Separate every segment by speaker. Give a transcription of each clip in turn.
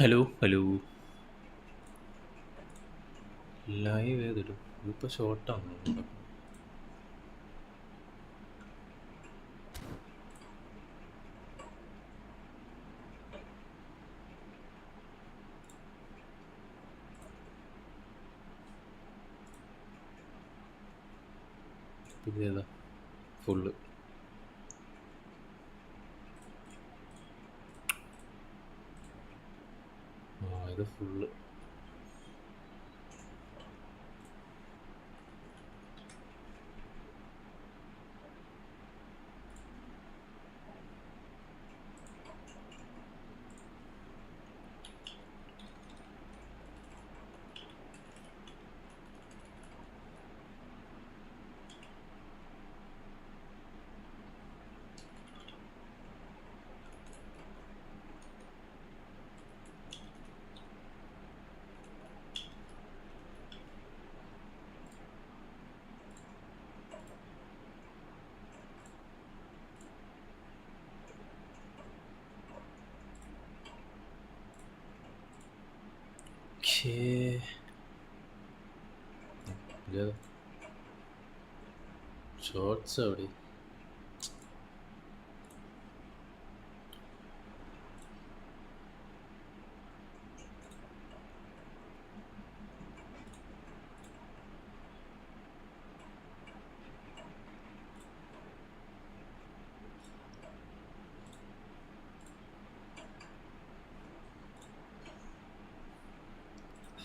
Speaker 1: Hello hello. Live ഏതിടും? ഇതിപ്പോൾ ഷോർട്ടാണോ നടക്കുന്നത്? ഇതേതാ? ഫുള്ള്. ഇത് ഫുള്ള്. ഷോർട്സ് എവിടെ?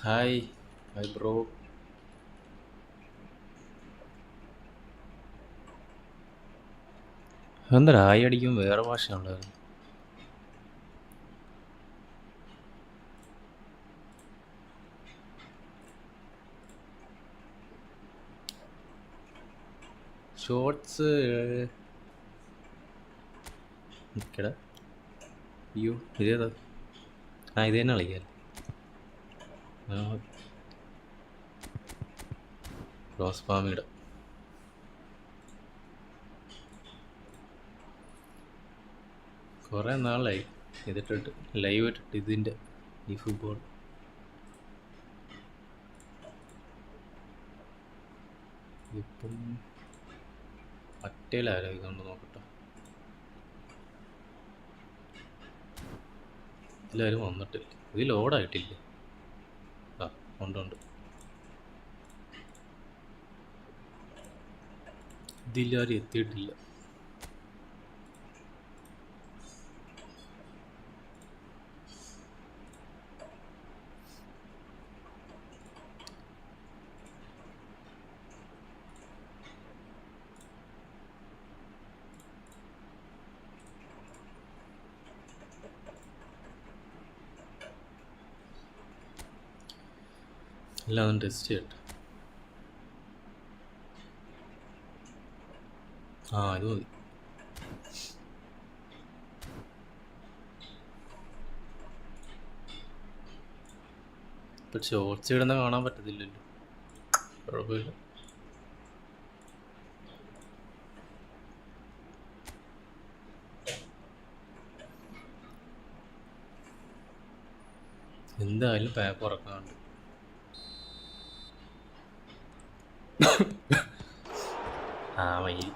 Speaker 1: Hi hi bro. എന്താ ഹായ് അടിക്കും? വേറെ ഭാഷയുണ്ടായിരുന്നു. ഷോർട്സ് നിൽക്കടാ. അയ്യോ ഇതേതാ? ഇത് തന്നെ കളിക്കാൻ. റോസ് ഫാമിയുടെ കുറേ നാളായി ഇതിട്ടിട്ട്, ലൈവ് ഇട്ടിട്ട്. ഇതിൻ്റെ ഈ ഫുട്ബോൾ ഇപ്പം പറ്റേലാരോ ഇതുകൊണ്ട് നോക്കട്ടെ. എല്ലാവരും വന്നിട്ടില്ല. ഇത് ലോഡായിട്ടില്ല. ആ ഉണ്ട്. ഇതില്ലാരും എത്തിയിട്ടില്ല. എല്ലാം ടെസ്റ്റ് ചെയ്യട്ടെ. ഇത് മതി. ഇപ്പം ഷോർട്സ് ഇടുന്ന കാണാൻ പറ്റത്തില്ലല്ലോ. കുഴപ്പമില്ല. എന്തായാലും പേപ്പർ ഇറക്കാണ്ട്. മയിൽ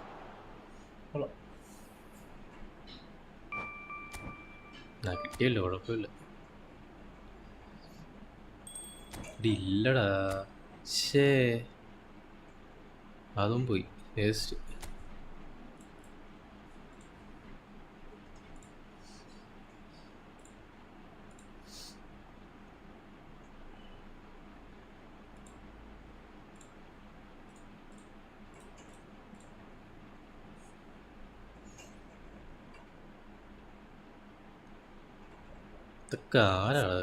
Speaker 1: കിട്ടിയല്ലോ, കുഴപ്പമില്ല. ഇല്ലടാ, ശേ അതും പോയി, വേസ്റ്റ്. ഇതൊക്കെ ആരാണ്?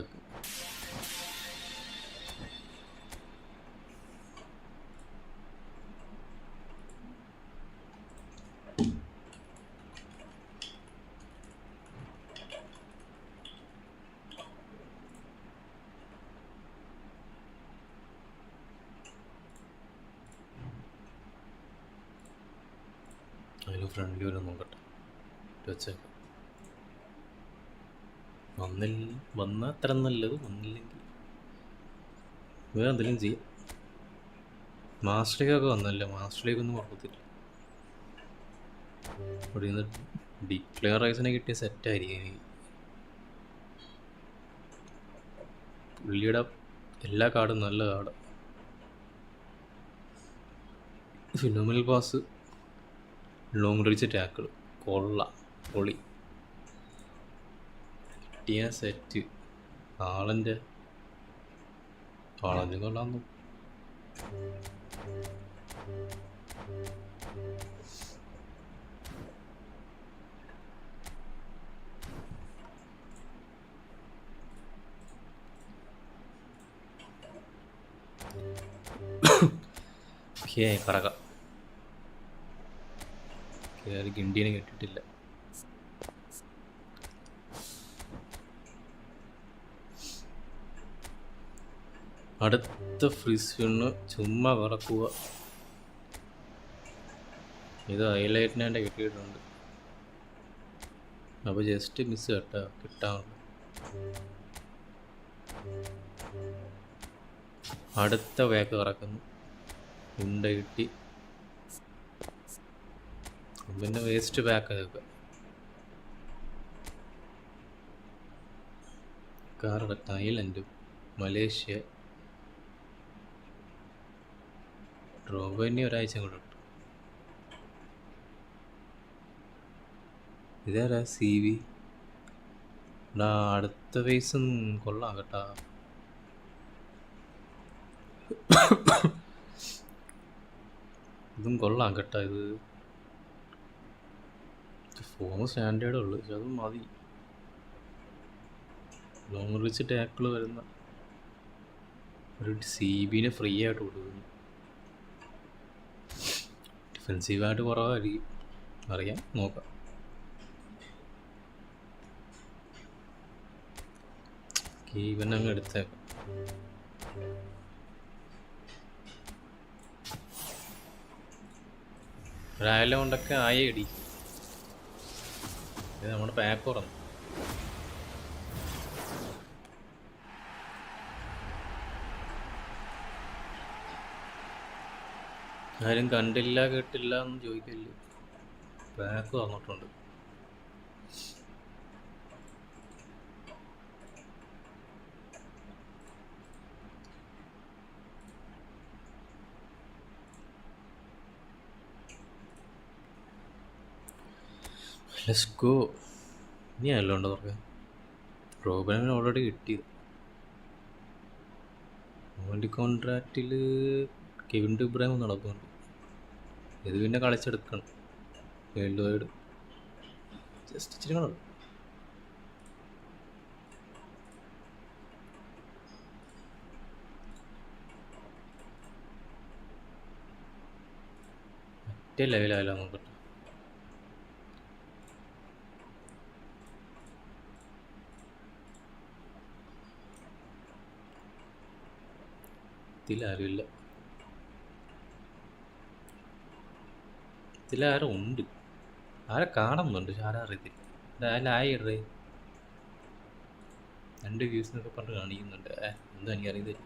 Speaker 1: അതിന് ഫ്രണ്ട്ലി വരെ നോക്കട്ടെ, വെച്ചേക്കാം. വന്നാൽ അത്ര നല്ലത്, വന്നില്ലെങ്കിൽ വേറെ എന്തെങ്കിലും ചെയ്യാം. മാസ്റ്റർ ലീഗൊക്കെ വന്നല്ലോ, മാസ്റ്റർ ലീഗൊന്നും കുഴപ്പത്തില്ല. ഇവിടെ നിന്ന് ഡിക്ലെയർ റൈസിനെ കിട്ടിയ സെറ്റായിരിക്കും എനിക്ക്. പുള്ളിയുടെ എല്ലാ കാർഡും നല്ല card. Phenomenal pass, long reach tackle, കൊള്ള പൊളി കിട്ടിയ സെറ്റ്. ആളൻ്റെ കൊള്ളാന്ന്. പറക ഗിണ്ടിനെ കേട്ടിട്ടില്ല. അടുത്ത ഫ്രിസ്വിന് ചുമ്മാ വിറക്കുക. ഇത് ഹൈലൈറ്റിനെ കിട്ടിയിട്ടുണ്ട്, അപ്പോൾ ജസ്റ്റ് മിസ് കേട്ടാ കിട്ടാൻ. അടുത്ത വേക്ക് കറക്കുന്നു, ഉണ്ട കിട്ടി. പിന്നെ വേസ്റ്റ് ബാക്ക് ആക്കുക. Canada, Thailand, Malaysia. ഡ്രോബിനെ ഒരാഴ്ച കൂടെ ഇട്ടു. ഇതാരാ സി വി? അടുത്ത വയസ്സും കൊള്ളാം കേട്ടാ. ഇതും കൊള്ളാം കേട്ടാ. ഇത് ഫോം സ്റ്റാൻഡേർഡേ ഉള്ളു, പക്ഷെ അതും മതി. ലോങ് റീച്ച് ടാക്കിൾ വരുന്ന ഒരു സി ബിനെ ഫ്രീ ആയിട്ട് കൊടുക്കുന്നു. ഡിഫെൻസീവായിട്ട് കുറവായിരിക്കും, അറിയാം, നോക്കാം. ഇവനങ്ങ് എടുത്തേക്കാം. ഒരായാലും കൊണ്ടൊക്കെ ആയി ഇടി. ഇത് നമ്മുടെ പാക്ക് തുറന്നു. ആരും കണ്ടില്ല കേട്ടില്ല എന്ന് ചോദിക്കില്ല, പാക്ക് തുറന്നിട്ടുണ്ട്. Let's go. ഇനി അല്ല ഉണ്ടോ തുറക്കാൻ? റോബിനെ ഓൾറെഡി കിട്ടിയത്. വേണ്ടി കോൺട്രാക്റ്റിൽ കെവിൻ ഡി ബ്രൂയ്നെ നടക്കുന്നുണ്ട്. ഇത് പിന്നെ കളിച്ചെടുക്കണം വേൾഡ് വൈഡ്. ജസ്റ്റ് ഇച്ചിരി കാണും. മറ്റേ ലെവലായാലോ നോക്കട്ടെ. ഇതിലാരുമില്ല, ഇതിലാരും ഉണ്ട്. ആരെ കാണുന്നുണ്ട്, പക്ഷെ ആരാ അറിയത്തില്ല. ഇതായാലേ 2 വ്യൂസ് എന്നൊക്കെ പറഞ്ഞ് കാണിക്കുന്നുണ്ട്. എന്താ എനിക്കറിയത്തില്ല.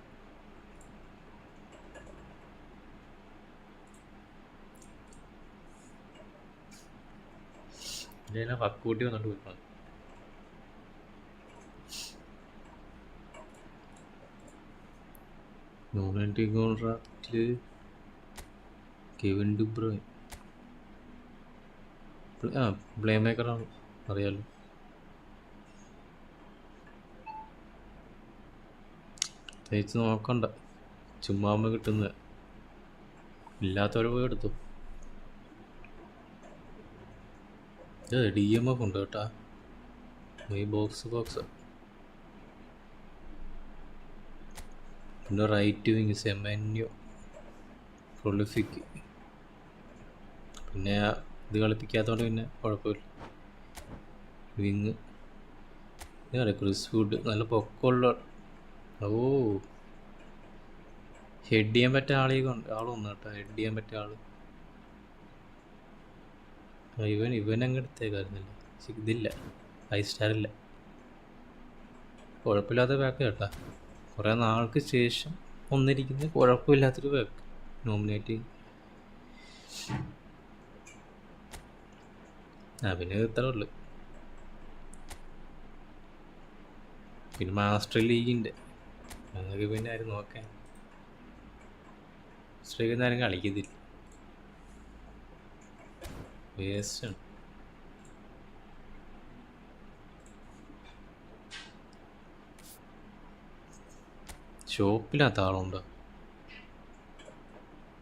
Speaker 1: ഇതിനെ വക്കൂട്ടി വന്നിട്ട് പോയിക്കണം. നോൺ കോൺട്രാക്റ്റില് കെവിൻ ഡി ബ്രൂയ്ന. പ്ലേ മേക്കറാണ്, അറിയാലോ. തേച്ച് നോക്കണ്ട, ചുമ്മാ കിട്ടുന്നത്. ഇല്ലാത്തവരെ പോയി എടുത്തു. ഇത് DMF ഉണ്ട് കേട്ടാ, ഈ ബോക്സ്. പിന്നെ റൈറ്റ് വിങ് സെമന്യോ പ്രൊളിഫിക്. പിന്നെ ഇത് കളിപ്പിക്കാത്തതുകൊണ്ട് പിന്നെ കുഴപ്പമില്ല. വിങ് ക്രിസ് വുഡ്, നല്ല പൊക്കമുള്ള. ഓ, ഹെഡ് ചെയ്യാൻ പറ്റിയ ആളൊന്നും കേട്ടോ, ഹെഡ് ചെയ്യാൻ പറ്റിയ ആള്. ഇവൻ അങ്ങ് എടുത്തേക്കായിരുന്നില്ല, പക്ഷെ ഇതില്ല, 5 സ്റ്റാർ ഇല്ല. കുഴപ്പമില്ലാത്ത പാക്ക് കേട്ടാ. കുറേ നാൾക്ക് ശേഷം ഒന്നിരിക്കുന്ന കുഴപ്പമില്ലാത്തൊരു പാക്ക് നോമിനേറ്റ്. പിന്നെ ഇത്ര ഉള്ളു. പിന്നെ മാസ്റ്റർ ലീഗിൻ്റെ അതൊക്കെ പിന്നെ ആരും നോക്കാൻ. മാസ്റ്റർ ലീഗ് ആരും കളിക്കത്തില്ല, വേസ്റ്റാണ്. ഷോപ്പിനകത്ത് ആളുണ്ടോ?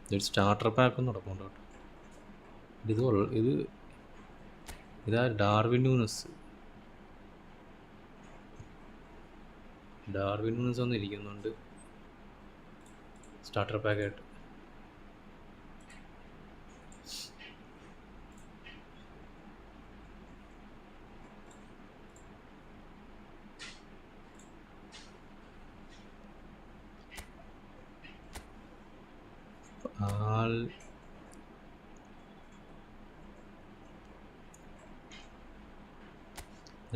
Speaker 1: ഇതൊരു സ്റ്റാർട്ടർ പാക്കൊന്നും നടക്കുന്നുണ്ടോ? ഇത് ഇതാ ഡാർവിൻ ന്യൂനസ് ഒന്നും ഇരിക്കുന്നുണ്ട് സ്റ്റാർട്ടർ പാക്കായിട്ട്.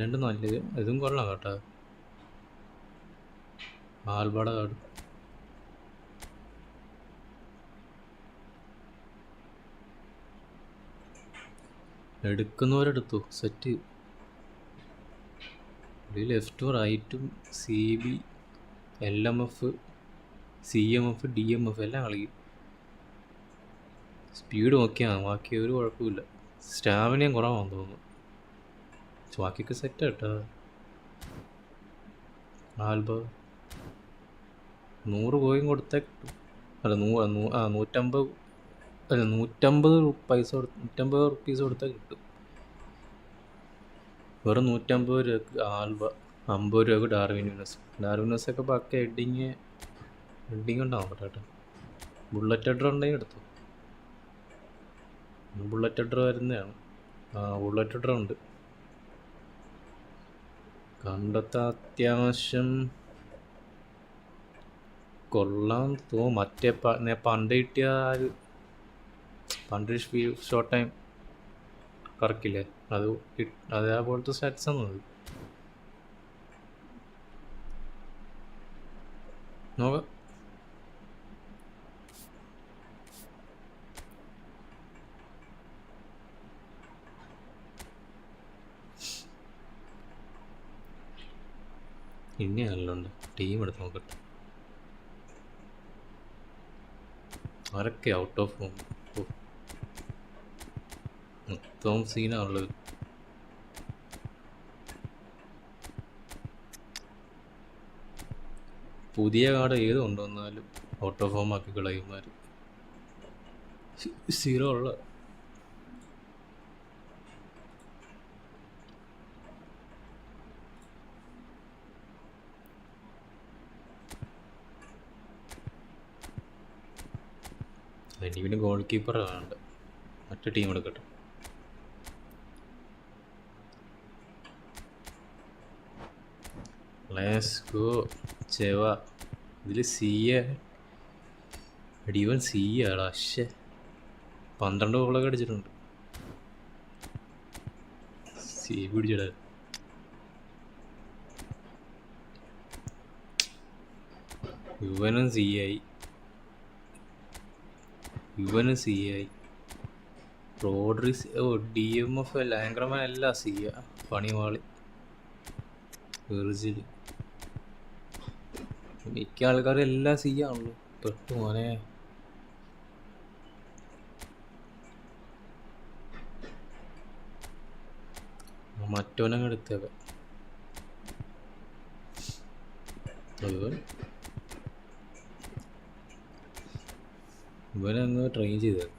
Speaker 1: രണ്ടും നല്ലത്, ഇതും കൊള്ളാം കേട്ടോ. ആൽബട കാർഡ് എടുക്കുന്നവരെടുത്തു സെറ്റ്. ലെഫ്റ്റും റൈറ്റും CB LMF CMF DMF എല്ലാം കളിക്കും. സ്പീഡ് നോക്കിയാണ്, ബാക്കി ഒരു കുഴപ്പമില്ല. സ്റ്റാമിനയും കുറവാണെന്ന് തോന്നുന്നു. ബാക്കിയൊക്കെ സെറ്റ് കേട്ടോ. ആൽബ 100 കോയിൻ കൊടുത്താൽ കിട്ടും. അല്ല 150 റുപ്പീസ് കൊടുത്താൽ കിട്ടും. വെറും 150 രൂപക്ക് ആൽബ, 50 രൂപക്ക് ഡാർവിൻ ന്യൂനസൊക്കെ ബാക്കി ഹെഡിങ് ഉണ്ടാവും കേട്ടോ. ബുള്ളറ്റ് ഹെഡർ ഉണ്ടെങ്കിൽ എടുത്തു. ബുള്ളറ്റ് ഹെഡർ വരുന്നതാണ്. ബുള്ളറ്റ് ഹെഡർ ഉണ്ട്. കണ്ടത്ത അത്യാവശ്യം കൊള്ളാൻ തോന്നും. മറ്റേ പണ്ട് കിട്ടിയ പണ്ട് ഷോർട്ട് ടൈം കറക്കില്ലേ, അതേപോലത്തെ സ്റ്റാറ്റ്സ് ആണ് അത്. നോക്കാം. ഇനി നല്ലുണ്ട്. ടീം എടുത്ത് നോക്കട്ടെ. ആരൊക്കെ ഔട്ട് ഓഫ് ഫോം. മൊത്തം സീനാണുള്ളത്. പുതിയ കാർഡ് ഏത് കൊണ്ടുവന്നാലും ഔട്ട് ഓഫ് ഫോം ആക്കി കളയുമാർ. 0 ഉള്ള അതിന് പിന്നെ ഗോൾ കീപ്പർ വേണ്ട, മറ്റേ ടീം എടുക്കട്ടെ. ലെസ്കോ ചെവ. ഇതിൽ ഇവൻ ആടാ. 12 ഗോളൊക്കെ അടിച്ചിട്ടുണ്ട്. പിടിച്ചിട. ഇവനും റോഡ്രിസ് DMF ലാംഗ്രമാൻ എല്ലാം പണിവാളി. വെർജില് മിക്ക ആൾക്കാരും എല്ലാം ആണല്ലോ. പെട്ടു മോനെ. മറ്റോനങ്ങ് എടുത്തേക്കാം. ഇവനങ്ങ് ട്രെയിൻ ചെയ്തേക്കാം.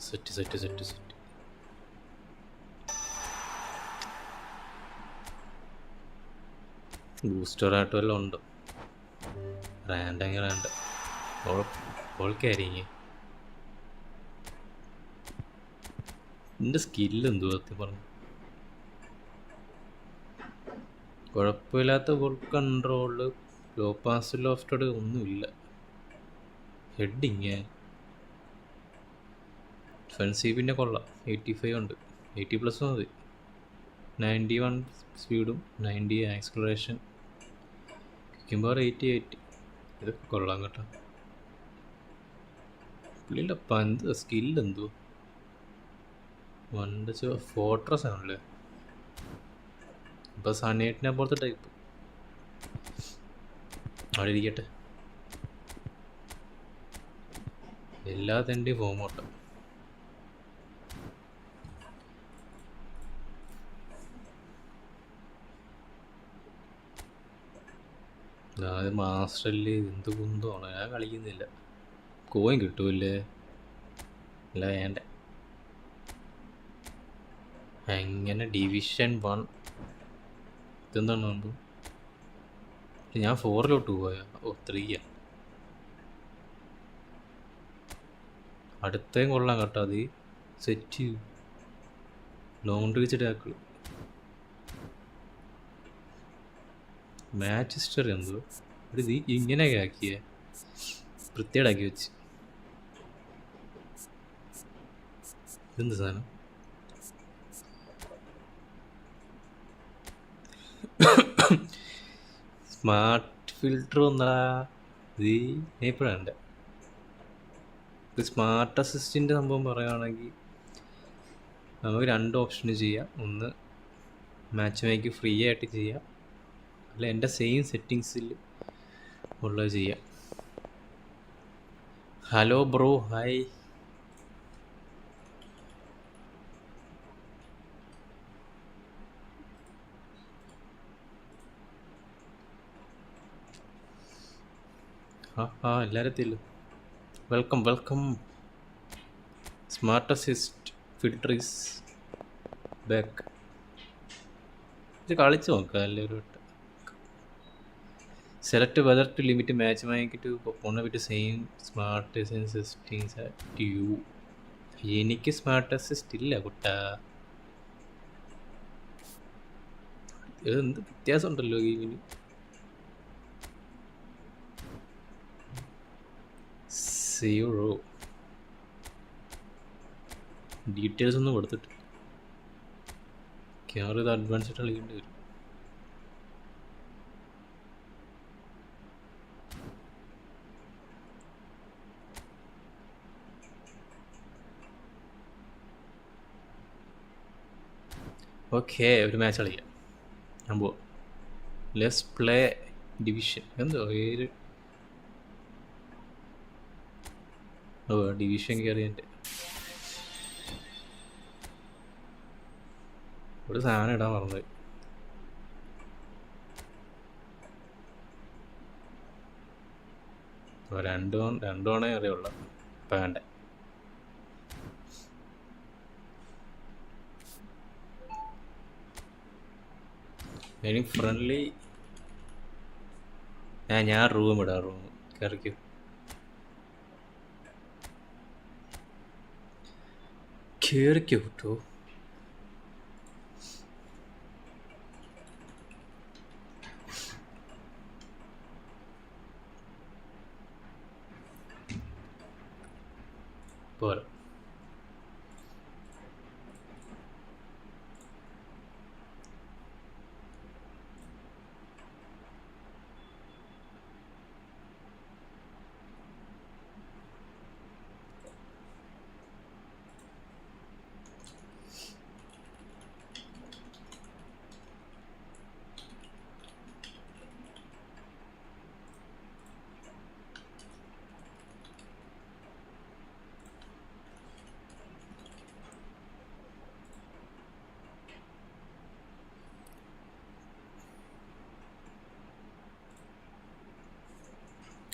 Speaker 1: സെറ്റ്. ബൂസ്റ്ററായിട്ട് വല്ലതും ഉണ്ടോ? റാൻഡെങ്കിൽ ഓൾക്കായിരിക്കും. എൻ്റെ സ്കില്ല് എന്തുവാ പറഞ്ഞു. കുഴപ്പമില്ലാത്ത ball control, low pass lofted ഒന്നുമില്ല. ഹെഡിങ് ഡിഫൻസീവ് പിന്നെ കൊള്ളാം. 85 ഉണ്ട്, 80+ മതി. 91 സ്പീഡും 90 ആക്സിലറേഷൻ, കിക്കുമ്പോൾ 88. ഇതൊക്കെ കൊള്ളാം കേട്ടോ. പുള്ളിയുടെ പന്ത് സ്കില്ലെന്തോ വണ്ട് ഫോർട്രസ് ആണല്ലേ. ഇപ്പം സനേറ്റിനെ പോലത്തെ ടൈപ്പ്. അവിടെ ഇരിക്കട്ടെ. എല്ലാത്തിൻ്റെയും ഫോമോട്ടോ. അത് മാസ്റ്ററിൽ എന്ത് കുന്തമാണ്. ഞാൻ കളിക്കുന്നില്ല. കോയിൻ കിട്ടൂല്ലേ? അല്ല വേണ്ട. എങ്ങനെ ഡിവിഷൻ 1 ഇതെന്താണ് മുമ്പ്? ഞാൻ 4 പോയാ. 3 അടുത്തേം കൊള്ളാം കേട്ടോ. അത് set long reach tackle. Match history എന്തോ ഒരു ഇങ്ങനെയൊക്കെ ആക്കിയേ, വൃത്തിയേടാക്കി വെച്ച്. ഇതെന്ത് സാധനം? സ്മാർട്ട് ഫിൽറ്റർ വന്നടാ. ഇത് എപ്പോഴാണ് ഇത് സ്മാർട്ട് അസിസ്റ്റിൻ്റെ സംഭവം പറയുകയാണെങ്കിൽ നമുക്ക് 2 ഓപ്ഷന് ചെയ്യാം. ഒന്ന് മാച്ച് മേക്ക് ഫ്രീ ആയിട്ട് ചെയ്യാം, അല്ല എൻ്റെ സെയിം സെറ്റിങ്സിൽ ഉള്ളത് ചെയ്യാം. Hello bro, hi. എല്ലാവരും എത്തിയല്ലോ. Welcome welcome. Smart assist filter is back. ഇത് കളിച്ച് നോക്കാം എല്ലാവരും ഇട്ട്. Select whether to limit match make to open with same smart settings at you. എനിക്ക് സ്മാർട്ട് അസിസ്റ്റ് ഇല്ല കുട്ടാ. എന്ത് വ്യത്യാസം ഉണ്ടല്ലോ ഗെയിമിന്. സീറോ ഡീറ്റെയിൽസ് ഒന്നും കൊടുത്തിട്ട് ക്യാമറ ഇത് അഡ്വാൻസ്ഡ് കളിക്കേണ്ടി വരും. ഓക്കെ, ഒരു മാച്ച് കളിക്കാം. ഞാൻ പോവാം. Let's play division. എന്തോ പേര്? ഓ, ഡിവിഷൻ കയറി. എൻ്റെ ഒരു സാധനം ഇടാൻ മറന്നത്. രണ്ടു തവണ അറിയുള്ളൂ. ഇപ്പം വേണ്ട. ഇനി ഫ്രണ്ട്ലി. ഞാൻ റൂം ഇടാം. റൂം കയറിക്കോ. കയറിക്കോ കേട്ടോ. പോരാ.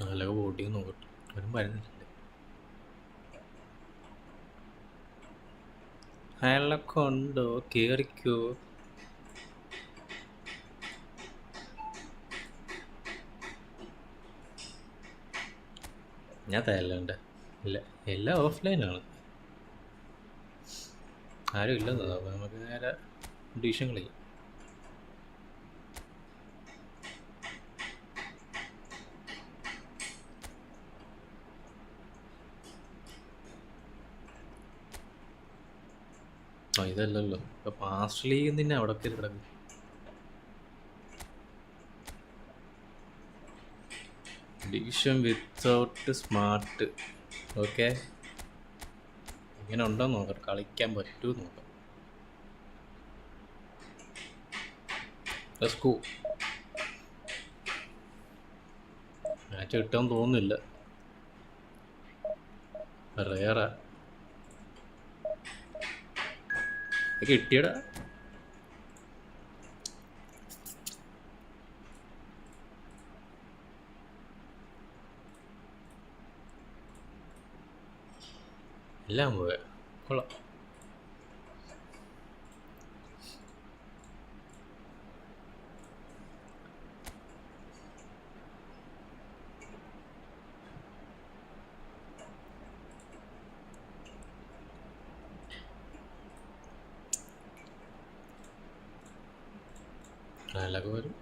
Speaker 1: നല്ല വോട്ടിങ് നോക്കട്ടെ. അവരും വരുന്നില്ലേ? അയാളൊക്കെ ഉണ്ടോ? കയറിക്കോ. ഞാൻ തരലുണ്ട്. ഇല്ല, എല്ലാം ഓഫ്ലൈനാണ്. ആരും ഇല്ലെന്നോ. അപ്പോൾ നമുക്ക് നേരെ ഡിവിഷൻ കളിക്കാം. ആ ഇതല്ലല്ലോ ഇപ്പൊ മാസ്റ്റർ ലീഗ് തന്നെ അവിടെ കയറി കിടക്കും. Division without smart. ഓക്കെ, ഇങ്ങനെ ഉണ്ടോ നോക്കാം, കളിക്കാൻ പറ്റുമോ നോക്കാം. മാച്ച് കിട്ടാൻ തോന്നുന്നില്ല, റേറാ. കിട്ടിയടാ. എല്ലാം പോയ കൊള്ളാം. നല്ലൊക്കെ വരും.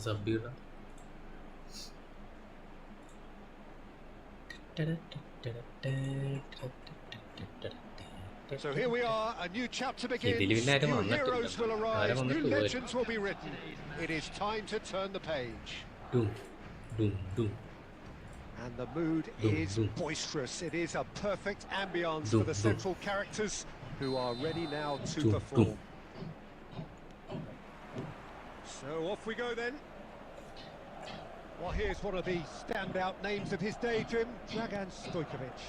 Speaker 1: സബ്ബീറ
Speaker 2: So here we are, a new chapter begins. New heroes will arise, new legends will be written. It is time to turn the page.
Speaker 1: Doom, doom, doom.
Speaker 2: And the mood is boisterous. It is a perfect ambience for the central characters who are ready now to perform. So off we go then. Well, here's one of the standout names of his day, Jim, Dragan Stojkovic.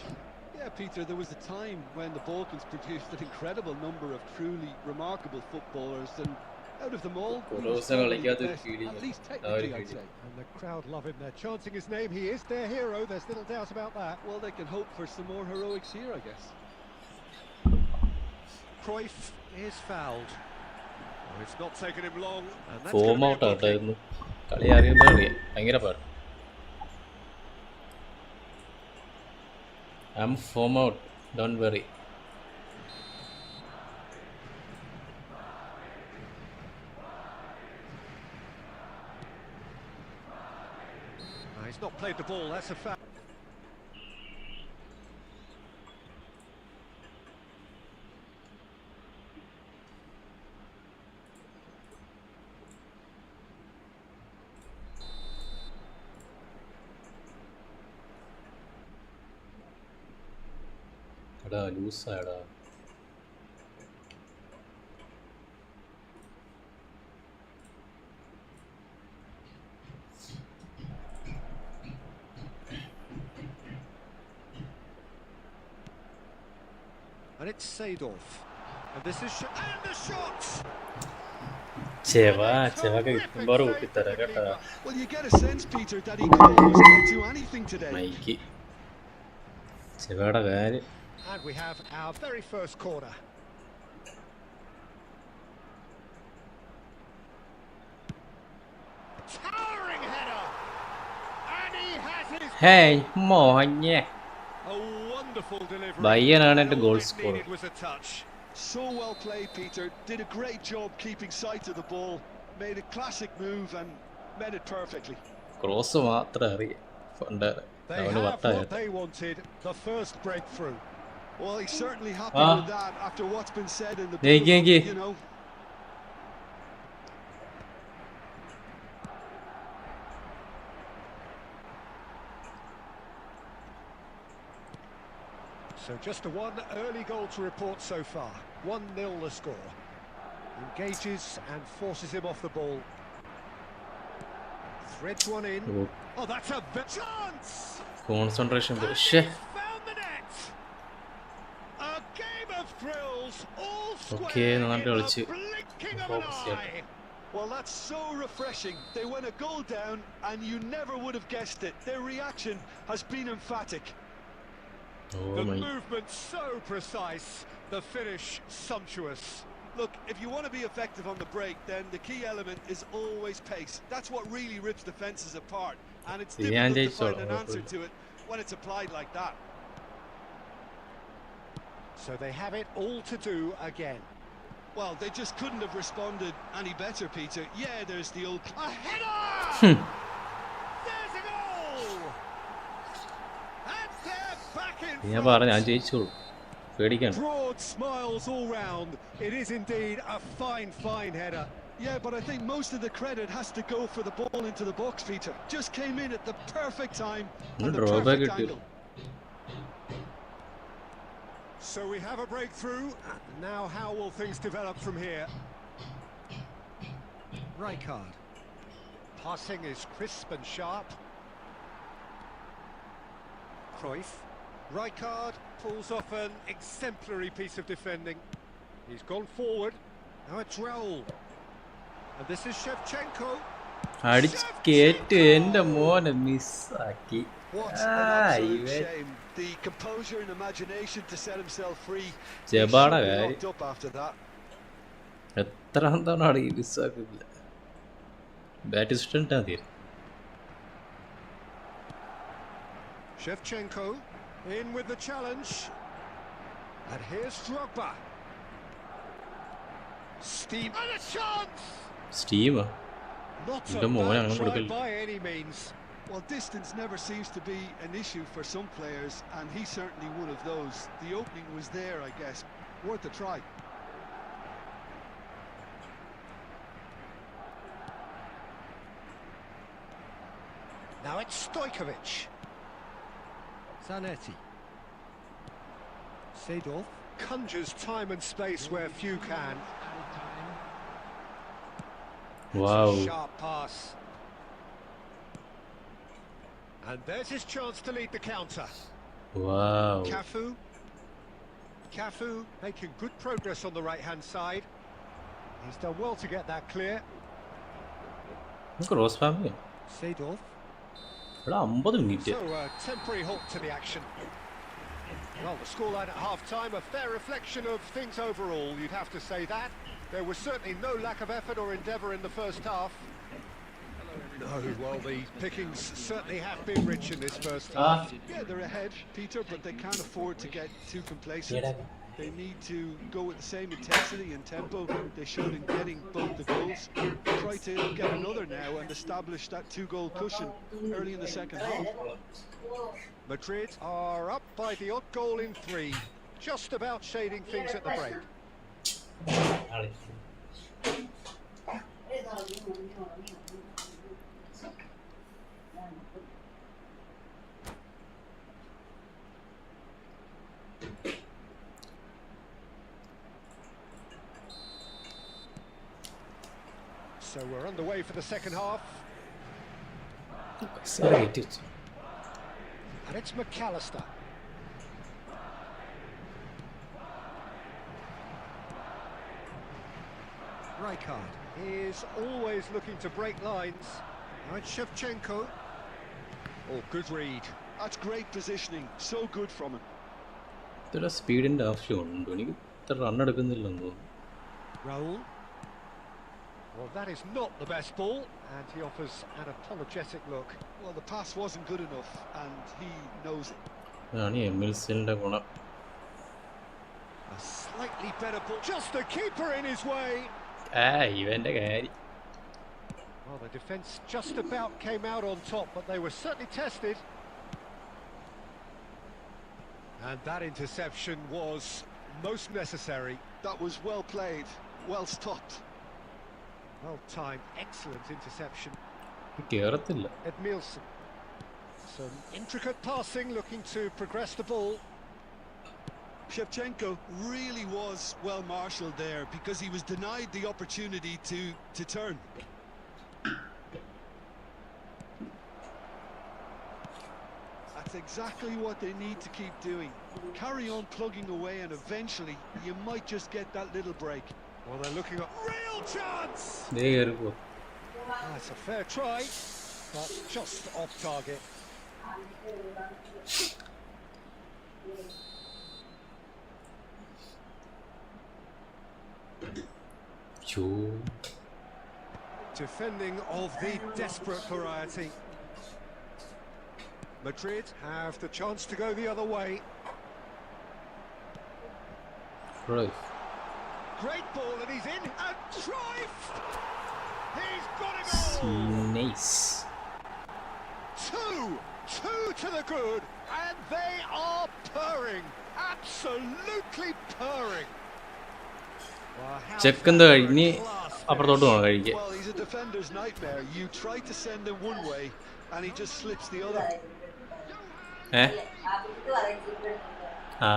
Speaker 3: Yeah, Peter, there was a time when the Balkans produced an incredible number of truly remarkable footballers, and out of them all, he was probably the best, at least technically, I'd say.
Speaker 2: And the crowd love him. They're chanting his name. He is their hero. There's little doubt about that.
Speaker 3: Well, they can hope for some more heroics here, I guess.
Speaker 2: Cruyff is fouled. Oh, it's not taken him long. And that's
Speaker 1: form out ആട്ടായിരുന്നു. കളി അറിയുന്ന കളിയാണ്, ഭയങ്കര പാട്. I'm foam out, don't worry.
Speaker 2: He's not played the ball, that's a foul.
Speaker 1: എടാ ലൂസായടാ.
Speaker 2: And it's Seedorf. And this is and the shot.
Speaker 1: ചെവൊക്കെ കിട്ടുമ്പോൾ ഊട്ടിത്തരാം കേട്ടാ.
Speaker 3: Well, you get a sense, Peter, that he could almost get to anything today.
Speaker 1: Mike ചെവയുടെ കാര്യം.
Speaker 2: And we have our very first corner. Towering header. And he has his
Speaker 1: hey മോഹഞ്ഞേ.
Speaker 2: a wonderful delivery.
Speaker 1: ബയ്യനാണ് എൻ്റെ goal
Speaker 2: All it
Speaker 1: score.
Speaker 2: needed was a touch.
Speaker 3: So well played, Peter. Did a great job keeping sight of the ball. Made a classic move and made it perfectly.
Speaker 1: Cross മാത്രം അറിയാം.
Speaker 2: They
Speaker 1: അവന്
Speaker 2: have
Speaker 1: വട്ടായ.
Speaker 2: what they wanted, the first breakthrough.
Speaker 3: Well, he's certainly happy with that after what's been said in the
Speaker 1: build-up,
Speaker 3: you know.
Speaker 2: So just a one early goal to report so far. 1-0 the score. Engages and forces him off the ball. Threads one in. Oh, that's a chance!
Speaker 1: Concentration.
Speaker 2: Found the net. A game of thrills, all square in the blinking of an eye.
Speaker 3: Well, that's so refreshing. They went a goal down and you never would have guessed it. Their reaction has been emphatic.
Speaker 2: The movement so precise, the finish sumptuous.
Speaker 3: Look, if you want to be effective on the break, then the key element is always pace. That's what really rips defences apart, and it's difficult to find an answer to it when it's applied like that.
Speaker 2: So they have it all to do again.
Speaker 3: Well, they just couldn't have responded any better, Peter. Yeah, there's the old...
Speaker 2: A header! There's a goal! And they're back in
Speaker 1: ഞാൻ പറഞ്ഞു ഞാൻ
Speaker 2: front.
Speaker 1: ജയിച്ചോളൂ പേടിക്കാണ്.
Speaker 2: Broad smiles all round. It is indeed a fine header.
Speaker 3: Yeah, but I think most of the credit has to go for the ball into the box, Peter. Just came in at the perfect time and the
Speaker 1: drawback
Speaker 3: perfect
Speaker 1: it
Speaker 3: angle.
Speaker 2: So we have a breakthrough. Now how will things develop from here? Rijkaard. Passing is crisp and sharp. Cruyff. Rijkaard pulls off an exemplary piece of defending. He's gone forward. Now it's Raul. And this is Shevchenko.
Speaker 1: അടിച്ച് കേറ്റ് എൻ്റെ മോനെ മിസ്സാക്കി.
Speaker 3: What an absolute shame. The composure and imagination to set himself free.
Speaker 1: ജബാടാ
Speaker 3: He
Speaker 1: കാര്യം.
Speaker 3: knocked up after that.
Speaker 1: എത്രാം തവണ ഈ മിസ്സാക്കില്ല. Bat ഇഷ്ടാ തീരെ.
Speaker 2: Shevchenko in with the challenge. And here's Drogba. Steve and a chance.
Speaker 1: സ്റ്റീവാ
Speaker 2: Not
Speaker 1: എൻ്റെ
Speaker 2: a
Speaker 1: മോനെ
Speaker 2: bad
Speaker 1: അങ്ങനെ
Speaker 2: try
Speaker 1: കൊടുക്കല്ല.
Speaker 2: by any means.
Speaker 3: Well, distance never seems to be an issue for some players, and he's certainly one of those. The opening was there, I guess. Worth a try.
Speaker 2: Now it's Stojkovic. Zanetti. Seedorf conjures time and space where few can.
Speaker 1: Wow.
Speaker 2: Sharp pass. And there's his chance to lead the counter.
Speaker 1: Wow.
Speaker 2: Cafu making good progress on the right-hand side. He's done well to get that clear.
Speaker 1: Cross family.
Speaker 2: Seedorf.
Speaker 1: എടാ 50 minute.
Speaker 2: So a temporary halt to the action. Well, the scoreline at half-time, a fair reflection of things overall, you'd have to say that. There was certainly no lack of effort or endeavour in the first half. No, well, the pickings certainly have been rich in this first half.
Speaker 3: Yeah, they're ahead, Peter, but they can't afford to get too complacent. They need to go with the same intensity and tempo they showed in getting both the goals. Try to get another now and establish that 2-goal cushion early in the second half.
Speaker 2: Madrid are up by the odd goal in 3, just about shading things at the break. So we're underway for the second half. And it's McAllister. Rijkaard is always looking to break lines. Now it's Shevchenko. Oh, good read.
Speaker 3: That's great positioning, so good from him.
Speaker 1: ഇത്ര സ്പീഡിൻ്റെ ആവശ്യമുണ്ടോ? എനിക്ക് ഇത്ര run എടുക്കുന്നില്ലെന്ന് തോന്നുന്നു.
Speaker 2: Raul. Well, that is not the best ball, and he offers an apologetic look.
Speaker 3: Well, the pass wasn't good enough, and he knows it.
Speaker 1: അതാണ് എമിൽസിൻ്റെ ഗുണം.
Speaker 2: A slightly better ball. Just the keeper in his way.
Speaker 1: ഇവൻ്റെ കാര്യം.
Speaker 2: Well, the defence just about came out on top, but they were certainly tested. And that interception was most necessary.
Speaker 3: That was well played, well stopped.
Speaker 2: Well timed, excellent interception.
Speaker 1: കേറത്തില്ല.
Speaker 2: Edmilson. Some intricate passing, looking to progress the ball.
Speaker 3: Shevchenko really was well marshalled there because he was denied the opportunity to turn. That's exactly what they need to keep doing. Carry on plugging away and eventually you might just get that little break.
Speaker 2: Well, they're looking at real chance.
Speaker 1: There you go.
Speaker 2: That's a fair try, but just off target. Defending of the desperate variety. Madrid have the chance to go the other way.
Speaker 1: Cruyff.
Speaker 2: Great ball and he's in and Cruyff! He's got a goal!
Speaker 1: Nice.
Speaker 2: Two to the good, and they are purring, absolutely purring.
Speaker 1: Check എന്താ ഇനി അപ്പുറത്തോട്ട് പോകണം കഴിക്കാൻ.
Speaker 3: Well, he's a defender's nightmare. You try to send him one way, and he just slips the other.
Speaker 1: ആ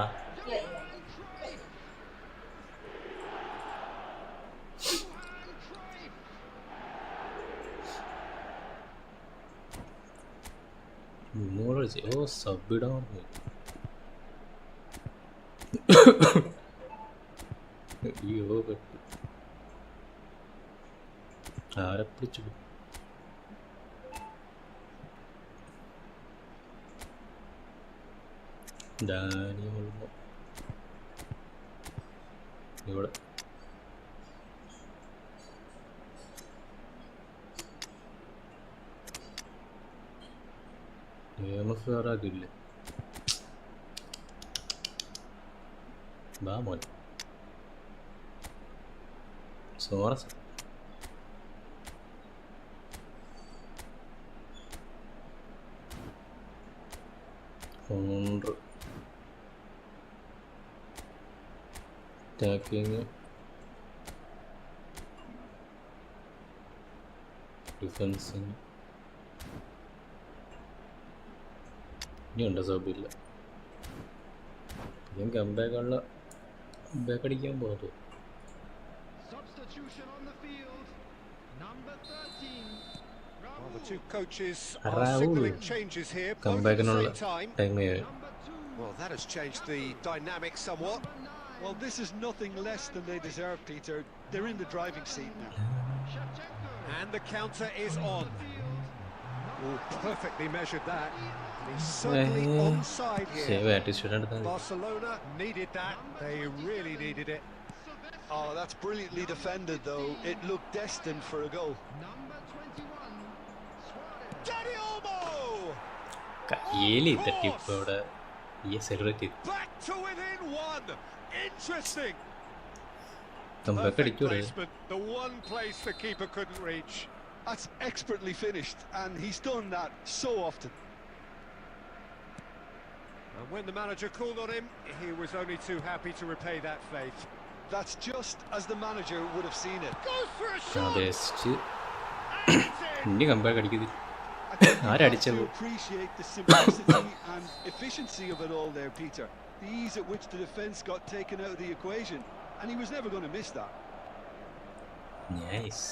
Speaker 1: ഓ സബിടാൻ പറഞ്ഞു. അയ്യോ പെട്ടു. ആരെ പിടിച്ചു? ഡാനിയൽ ഇവിടെ ഫേറാക്കില്ലേ? ബാ മോൻ സോറസ്. ടാക്ലിങ്, ഡിഫൻസിങ്. ഇനിയുണ്ട് സബില്ല. ഞാൻ കംബാക്കുള്ള ബാക്ക് അടിക്കാൻ പോകുന്നത്.
Speaker 2: Well, the two coaches are signaling changes here, both at the same time. Well, that has changed the dynamic somewhat.
Speaker 3: Well, this is nothing less than they deserve, Peter. They're in the driving seat now.
Speaker 2: And the counter is on. Oh, perfectly measured that. He's certainly onside here. Barcelona needed that. They really needed it.
Speaker 3: Oh, that's brilliantly defended, though. It looked destined for a goal.
Speaker 2: Dani Olmo! Back to within one. Interesting. Perfect placement. The one place the keeper couldn't reach.
Speaker 3: That's expertly finished, and he's done that so often.
Speaker 2: And when the manager called on him, he was only too happy to repay that faith.
Speaker 3: That's just as the manager would have seen it.
Speaker 2: Goes for a shot.
Speaker 3: I think you have to appreciate the simplicity and efficiency of it all there, Peter. The ease at which the defence got taken out of the equation, and he was never going to miss that.
Speaker 1: Nice.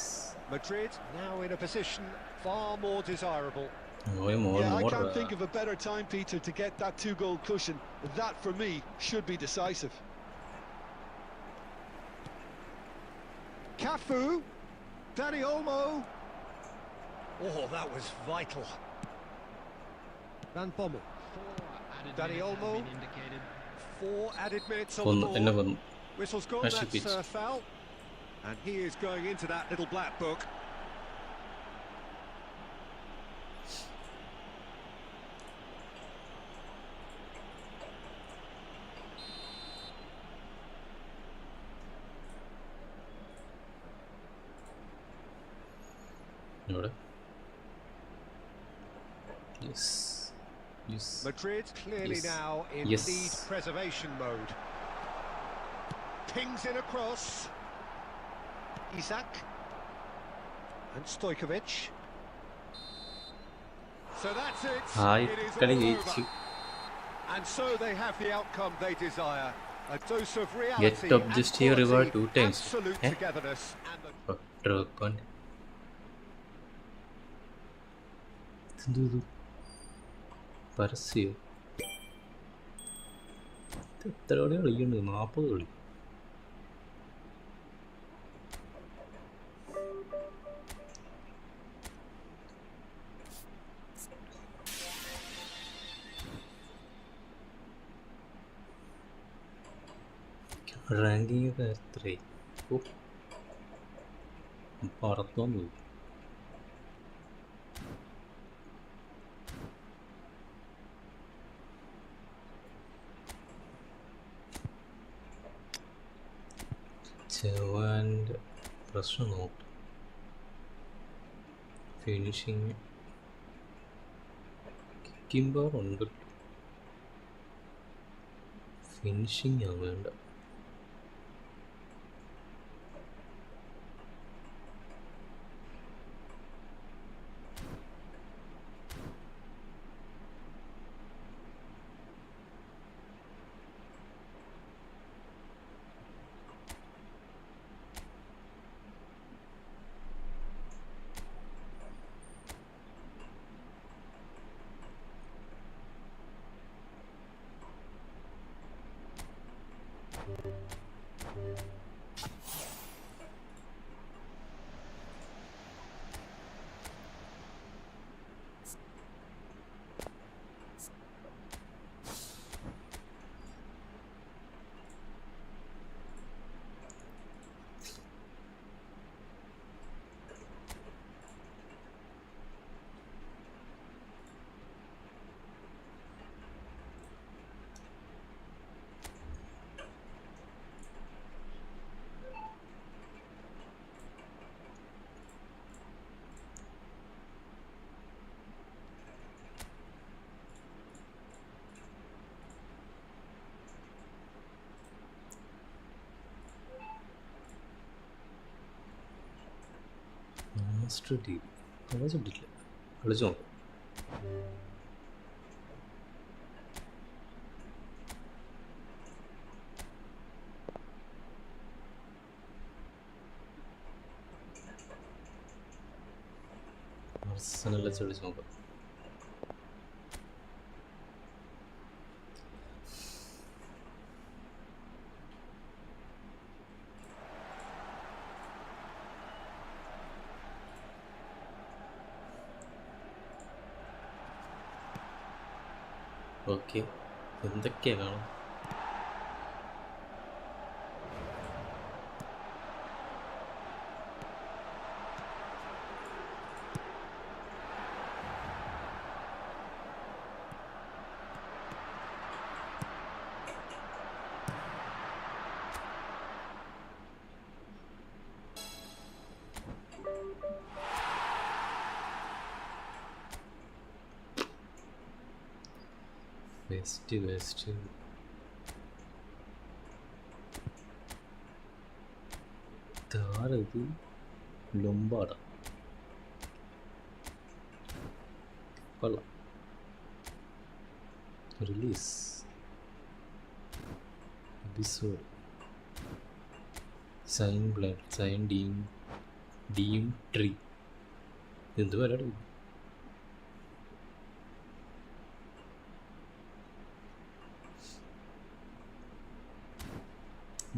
Speaker 2: Madrid now in a position far more desirable.
Speaker 3: Yeah, I can't think of a better time, Peter, to get that 2-goal cushion. That, for me, should be decisive.
Speaker 2: Cafu, Dani Olmo. Oh, that was vital. Van Bommel. Dani Olmo. 4 added minutes on the board. Whistle's gone, that's foul. And he is going into that little black book.
Speaker 1: Yes.
Speaker 2: Madrid clearly now in lead preservation mode. Pings in across. Isak and Stojkovic. So that's it. It is all over. And so they have the outcome they desire. A dose of reality and quality, absolute togetherness.
Speaker 1: പരസ്യോ എത്ര കളി കളിക്കുന്നുണ്ട്? 40 കളി. Ranking ഒക്കെ എത്രയായി? പറത്തോന്ന് പോയി. പ്രശ്നം not finishing kicking power ഉണ്ട്, finishing ആണ് വേണ്ട. മാസ്റ്റർ ടി വി കളിച്ചിട്ടില്ല, കളിച്ചു നോക്കാം. അർസനൽ വെച്ച് കളിച്ച് നോക്കാം. ഓക്കെ, എന്തൊക്കെയാണ് കാണും. വെസ്റ്റ് താരത് ലൊമ്പാട കൊള്ളാം. Release episode sign blood sign ഡീം ട്രീ എന്ത് പരിപാടി.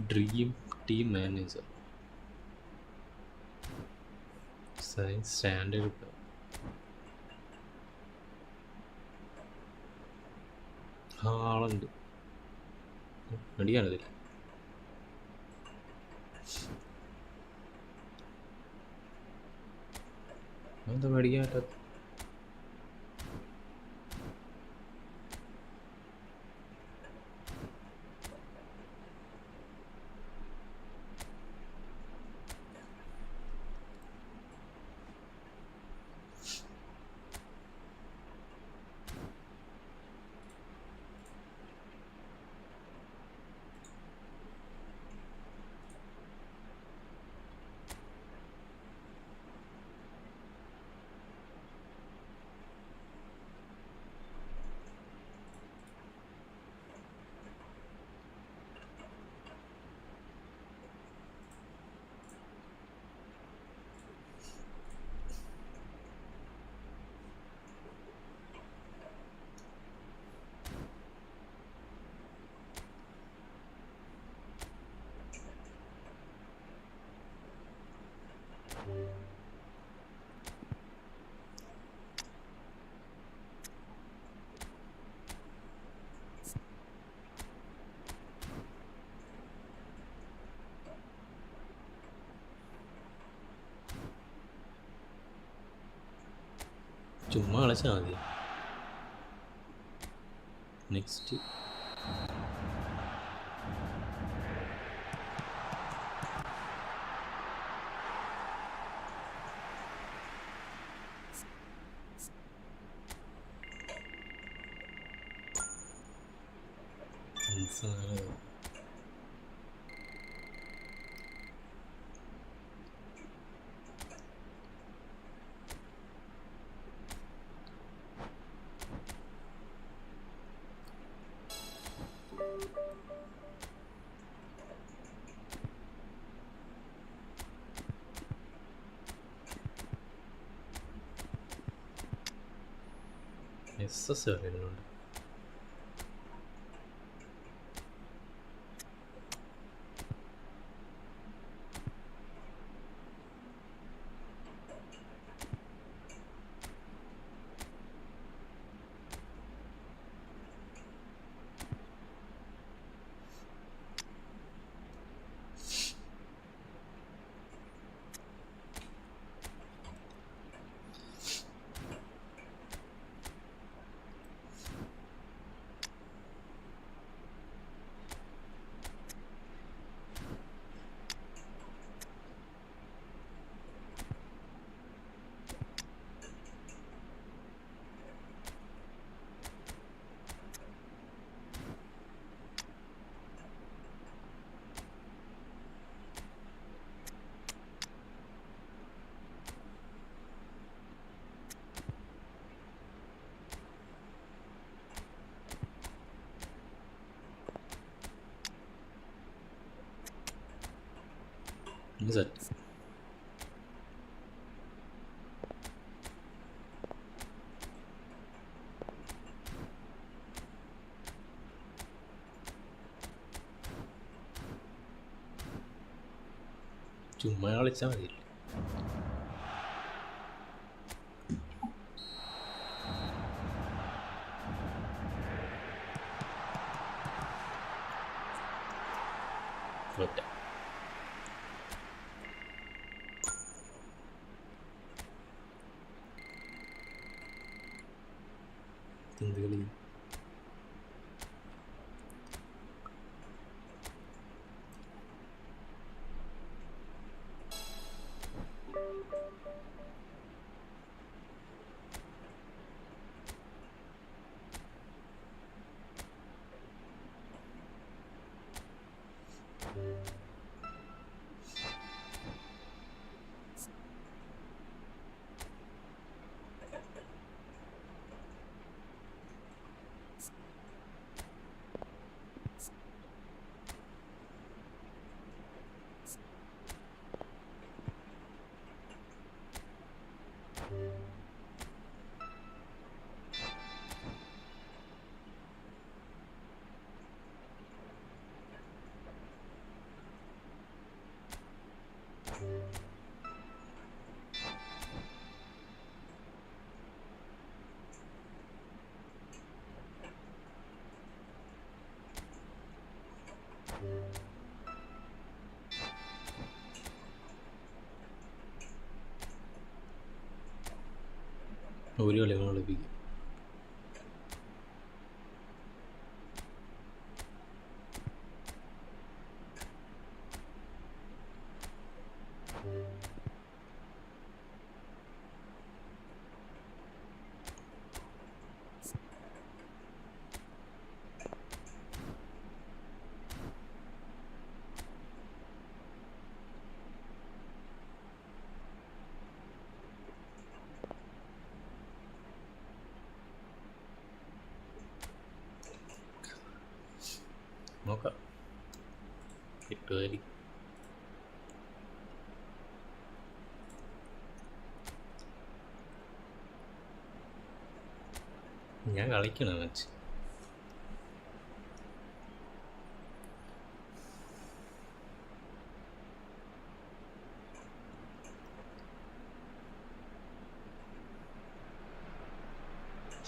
Speaker 1: Dream team manager science standard ആളുണ്ട്, റെഡിയാണിതിൽ. എന്താ മേടിക്കാൻ പറ്റാത്ത. ചുമ്മാ കളിച്ചാൽ മതി. നെക്സ്റ്റ് SS വരുന്നുണ്ട്. സെറ്റ്. ചുമ്മാ കളിച്ചാൽ മതി. ഒറ്റ എന്ത് കളി? ഒരു കളി കളിപ്പിക്കും. നോക്കാം, കിട്ടുമായിരിക്കും. ഞാൻ കളിക്കണ match.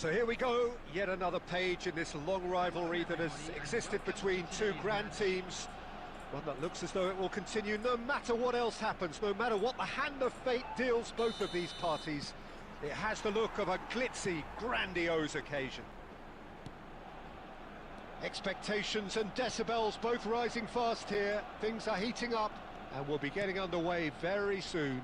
Speaker 2: So here we go, yet another page in this long rivalry that has existed between two grand teams. One that looks as though it will continue no matter what else happens, no matter what the hand of fate deals both of these parties. It has the look of a glitzy, grandiose occasion. Expectations and decibels both rising fast here. Things are heating up and will be getting underway very soon.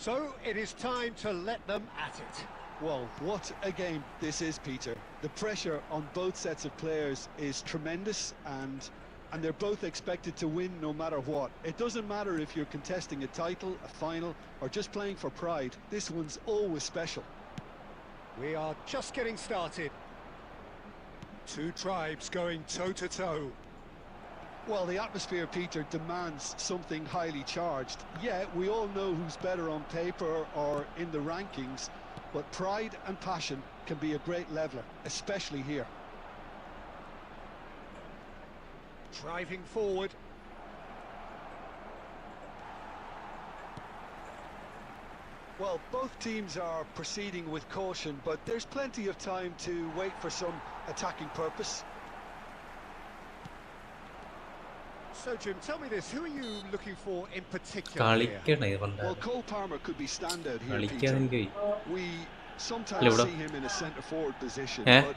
Speaker 2: So it is time to let them at it.
Speaker 3: Well, what a game this is, Peter. The pressure on both sets of players is tremendous, and they're both expected to win no matter what. It doesn't matter if you're contesting a title, a final, or just playing for pride. This one's always special.
Speaker 2: We are just getting started. Two tribes going toe-to-toe.
Speaker 3: Well, the atmosphere, Peter, demands something highly charged. Yeah, we all know who's better on paper or in the rankings, but pride and passion can be a great leveler, especially here.
Speaker 2: Driving forward.
Speaker 3: Well, both teams are proceeding with caution, but there's plenty of time to wait for some attacking purpose.
Speaker 2: So, Jim, tell me this, who are you looking for in particular here?
Speaker 3: Well, Cole Palmer could be standout here,
Speaker 1: കളിക്കാൻ
Speaker 3: Peter. We sometimes see him in a centre-forward position, but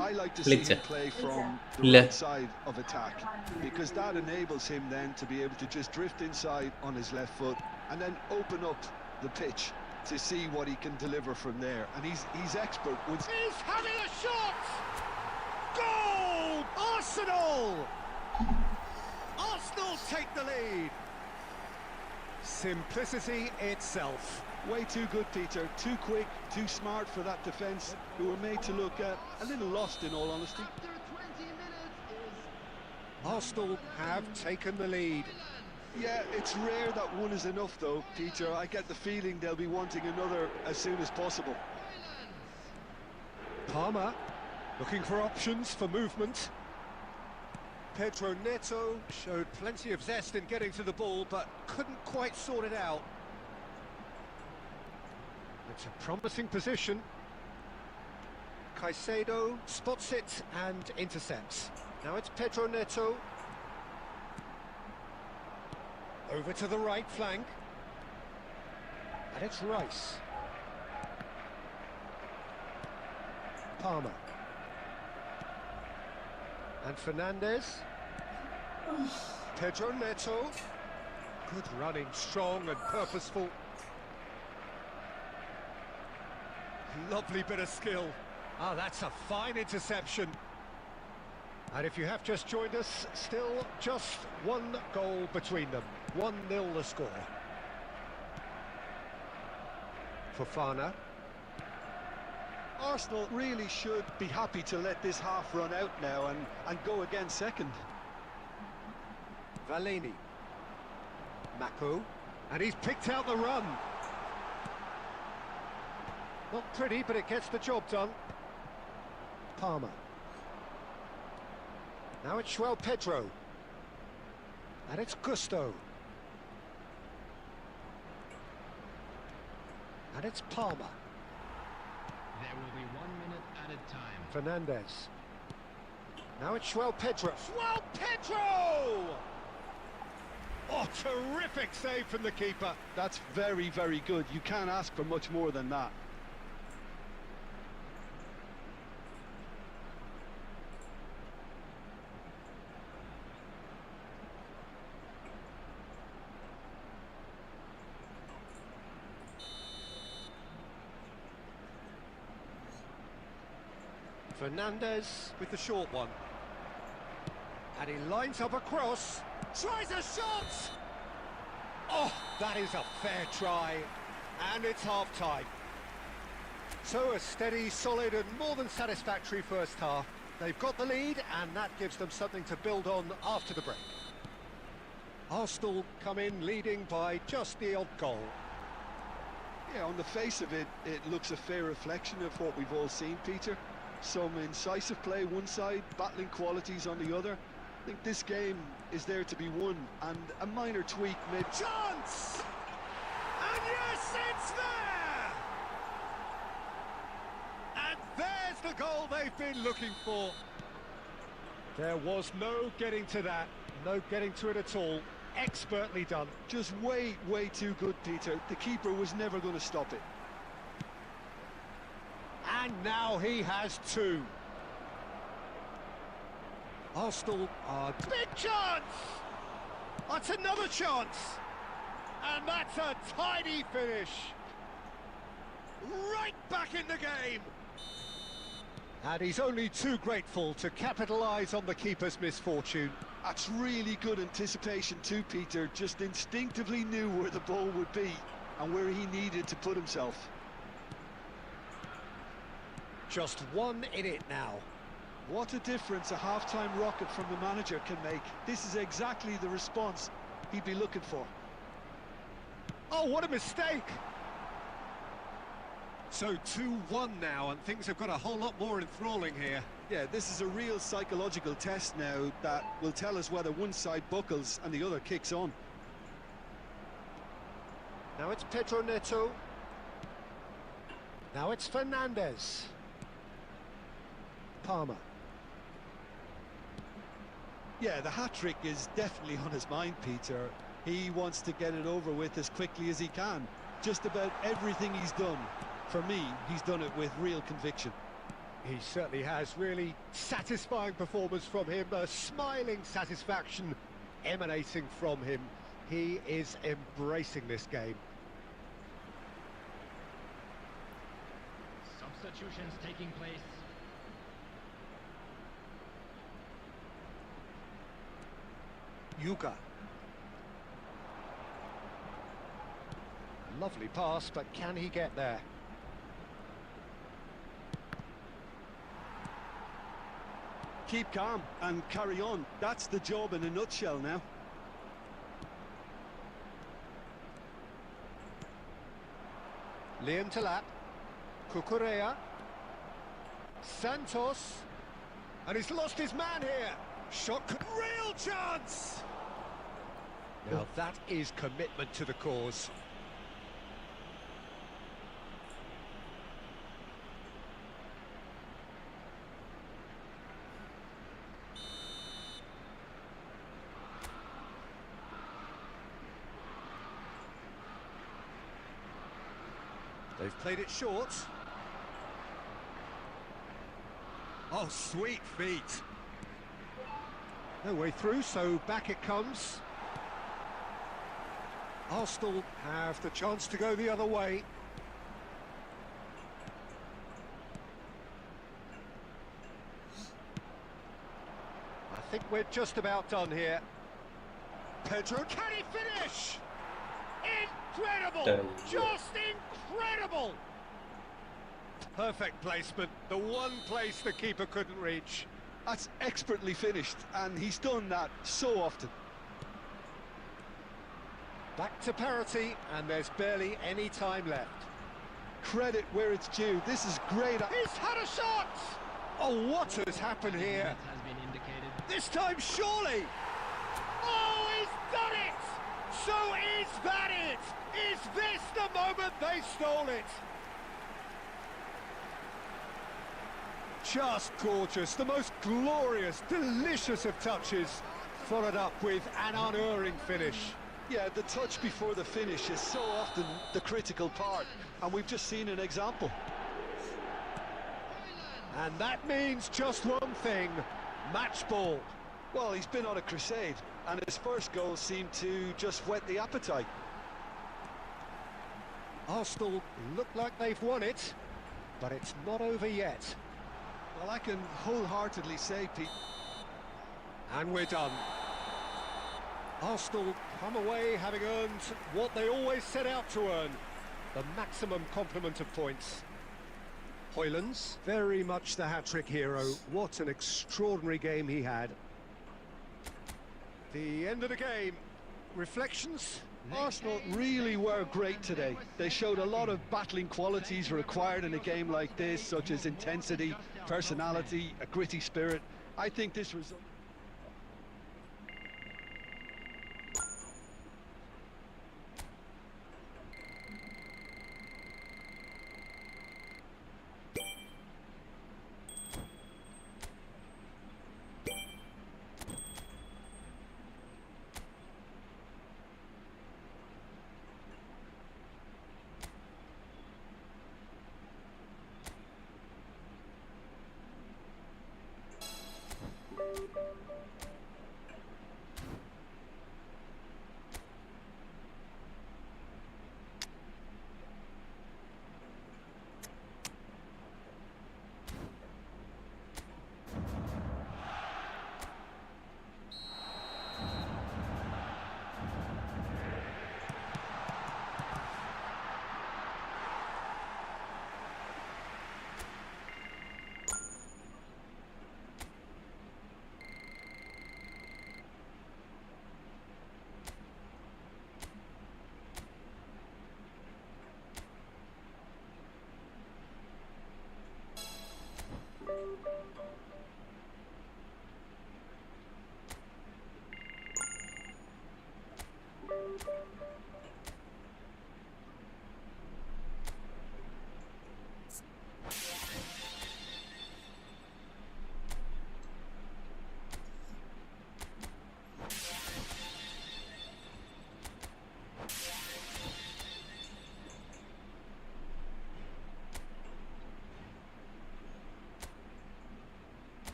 Speaker 3: I like to see him play from the right side of attack, because that enables him then to be able to just drift inside on his left foot and then open up the pitch to see what he can deliver from there. And he's expert with...
Speaker 2: He's having a shot! Goal! Arsenal! Arsenal take the lead. Simplicity itself.
Speaker 3: Way too good, Peter. Too quick, too smart for that defence, who were made to look a little lost, in all honesty.
Speaker 2: Arsenal have taken the lead.
Speaker 3: Yeah, it's rare that one is enough, though, Peter. I get the feeling they'll be wanting another as soon as possible.
Speaker 2: Palmer looking for options for movement. Pedro Neto showed plenty of zest in getting to the ball, but couldn't quite sort it out. It's a promising position. Caicedo spots it and intercepts. Now it's Pedro Neto. Over to the right flank. And it's Rice. Palmer. And Fernandez. Pedro Neto. Good running, strong and purposeful. Lovely bit of skill. Ah, that's a fine interception. And if you have just joined us, still just one goal between them. 1-0 the score. Fofana.
Speaker 3: Arsenal really should be happy to let this half run out now and go again second.
Speaker 2: Valeni. Mako. And he's picked out the run. Not pretty, but it gets the job done. Palmer. Now it's João Pedro. And it's Gusto. And it's Palmer.
Speaker 4: There will be 1 minute added time.
Speaker 2: Fernandez. Now it's João Pedro. João Pedro! Oh, terrific save from the keeper.
Speaker 3: That's very, very good. You can't ask for much more than that.
Speaker 2: Fernandez with the short one. And he lines up a cross. Tries a shot! Oh, that is a fair try. And it's half-time. So a steady, solid and more than satisfactory first half. They've got the lead and that gives them something to build on after the break. Arsenal come in leading by just the odd goal.
Speaker 3: Yeah, on the face of it, it looks a fair reflection of what we've all seen, Peter. Some incisive play one side, battling qualities on the other. I think this game is there to be won, and a minor tweak made...
Speaker 2: Chance! And yes, it's there! And there's the goal they've been looking for. There was no getting to that, no getting to it at all. Expertly done.
Speaker 3: Just way too good, Peter. The keeper was never going to stop it.
Speaker 2: And now he has two. Arsenal are... Big chance! That's another chance! And that's a tidy finish. right back in the game. And he's only too grateful to capitalise on the keeper's misfortune.
Speaker 3: That's really good anticipation too, Peter. Just instinctively knew where the ball would be and where he needed to put himself.
Speaker 2: Just one in it now.
Speaker 3: What a difference a half-time rocket from the manager can make. This is exactly the response he'd be looking for.
Speaker 2: Oh, what a mistake! So 2-1 now, and things have got a whole lot more enthralling here.
Speaker 3: Yeah, this is a real psychological test now that will tell us whether one side buckles and the other kicks on.
Speaker 2: Now it's Pedro Neto. Now it's Fernandez. Palmer.
Speaker 3: Yeah, the hat-trick is definitely on his mind, Peter. He wants to get it over with as quickly as he can. Just about everything he's done, for me, he's done it with real conviction.
Speaker 2: He certainly has. Really satisfying performance from him. A smiling satisfaction emanating from him. He is embracing this game.
Speaker 4: Substitutions taking place.
Speaker 2: Yuga. Lovely pass, but can he get there?
Speaker 3: Keep calm and carry on. That's the job in a nutshell now.
Speaker 2: Liam Talap. Cucurella. Santos. And he's lost his man here. Shot, real chance! Now that is commitment to the cause. They've played it short. Oh, sweet feet. No way through, so back it comes. Arsenal have the chance to go the other way. I think we're just about done here. Pedro, can he finish? Incredible! Just incredible! Perfect placement, the one place the keeper couldn't reach.
Speaker 3: That's expertly finished, and he's done that so often.
Speaker 2: Back to parity, and there's barely any time left.
Speaker 3: Credit where it's due. This is great.
Speaker 2: He's had a shot! Oh, what has happened here?
Speaker 4: That has been indicated.
Speaker 2: This time, surely! Oh, he's done it! So is that it? Is this the moment they stole it? Just gorgeous, the most glorious, delicious of touches, followed up with an unerring finish.
Speaker 3: Yeah, the touch before the finish is so often the critical part, and we've just seen an example.
Speaker 2: And that means just one thing, match ball.
Speaker 3: Well, he's been on a crusade, and his first goal seemed to just whet the appetite.
Speaker 2: Arsenal look like they've won it, but it's not over yet.
Speaker 3: Well, I can wholeheartedly say, Pete.
Speaker 2: And we're done. Arsenal come away having earned what they always set out to earn, the maximum complement of points. Højlunds, very much the hat-trick hero. What an extraordinary game he had. The end of the game. Reflections?
Speaker 3: Arsenal really were great today. They showed a lot of battling qualities required in a game like this, such as intensity, personality, a gritty spirit. I think this result...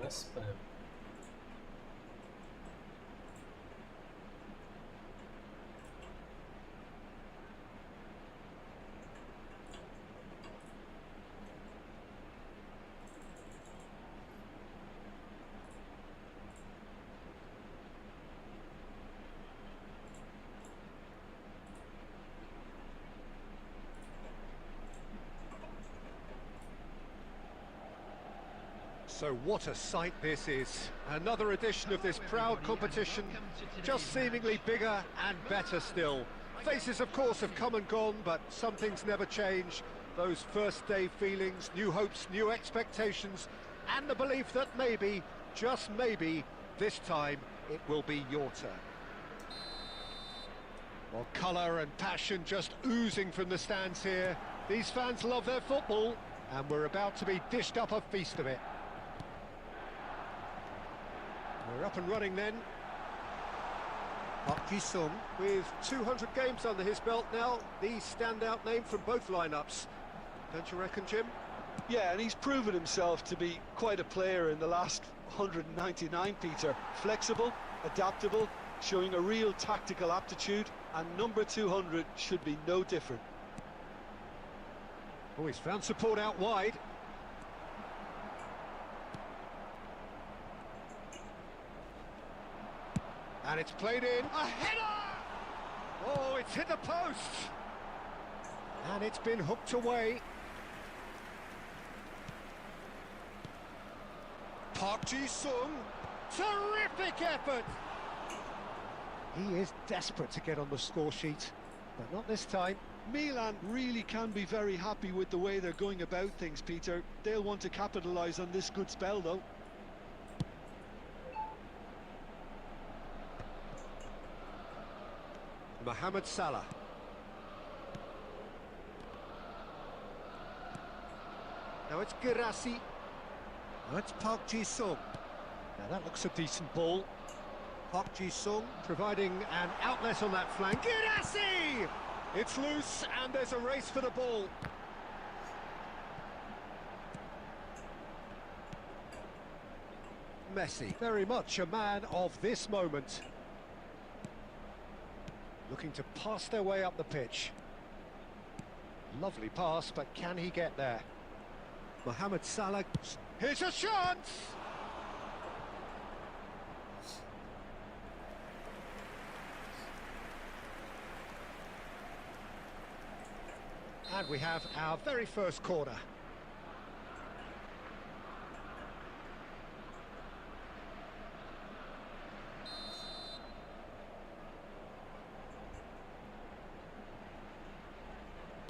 Speaker 1: spam.
Speaker 2: So what a sight this is. Another edition of this proud competition, just seemingly bigger and better still. Faces, of course, have come and gone, but some things never change. Those first day feelings, new hopes, new expectations, and the belief that maybe, just maybe, this time it will be your turn. Well, colour and passion just oozing from the stands here. These fans love their football, and we're about to be dished up a feast of it. We're up and running then. Park Ji-sung with 200 games under his belt now, the standout name from both lineups. Don't you reckon, Jim?
Speaker 3: Yeah, and he's proven himself to be quite a player in the last 199, Peter. Flexible, adaptable, showing a real tactical aptitude, and number 200 should be no different.
Speaker 2: Oh, he's found support out wide. And it's played in. A header! Oh, it's hit the post! And it's been hooked away. Park Ji-sung. Terrific effort! He is desperate to get on the score sheet, but not this time.
Speaker 3: Milan really can be very happy with the way they're going about things, Peter. They'll want to capitalise on this good spell, though.
Speaker 2: Mohamed Salah. Now it's Girassi. Now it's Park Ji-sung. Now that looks a decent ball. Park Ji-sung providing an outlet on that flank. Girassi! It's loose and there's a race for the ball. Messi, very much a man of this moment. Looking to pass their way up the pitch. Lovely pass, but can he get there? Mohamed Salah. Here's a chance! And we have our very first corner.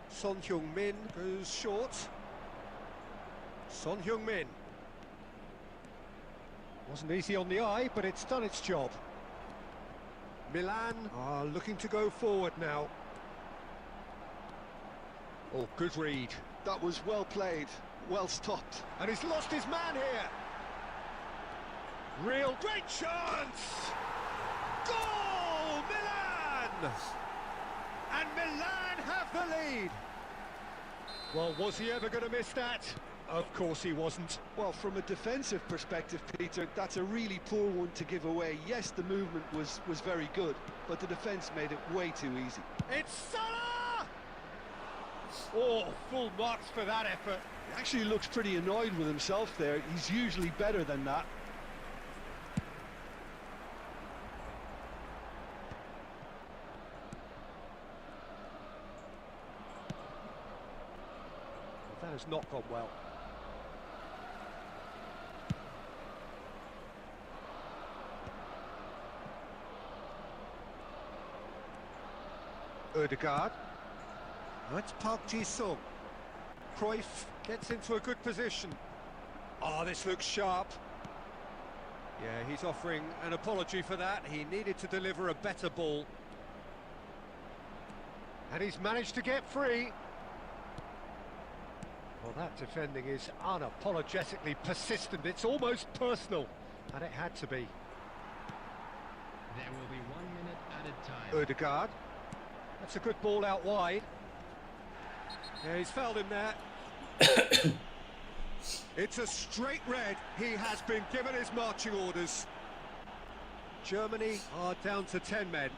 Speaker 2: Son Heung-min goes short. Son Heung-min. Wasn't easy on the eye, but it's done its job. Milan are looking to go forward now. Oh, good read.
Speaker 3: That was well played, well stopped.
Speaker 2: And he's lost his man here. Real great chance! Goal! Milan! And Milan have the lead. Well, was he ever going to miss that? Of course he wasn't.
Speaker 3: Well, from a defensive perspective, Peter, that's a really poor one to give away. Yes, the movement was very good, but the defence made it way too easy.
Speaker 2: It's Salah! Oh, full marks for that effort.
Speaker 3: He actually looks pretty annoyed with himself there. He's usually better than that.
Speaker 2: That has not gone well. Ødegaard. That's Park Ji-sung. Cruyff gets into a good position. Oh, this looks sharp. Yeah, he's offering an apology for that. He needed to deliver a better ball. And he's managed to get free. Well, that defending is unapologetically persistent. It's almost personal. And it had to be.
Speaker 4: There will be 1 minute added time.
Speaker 2: Ødegaard. That's a good ball out wide. Yeah, he's fouled him there. It's a straight red. He has been given his marching orders. Germany are down to 10 men.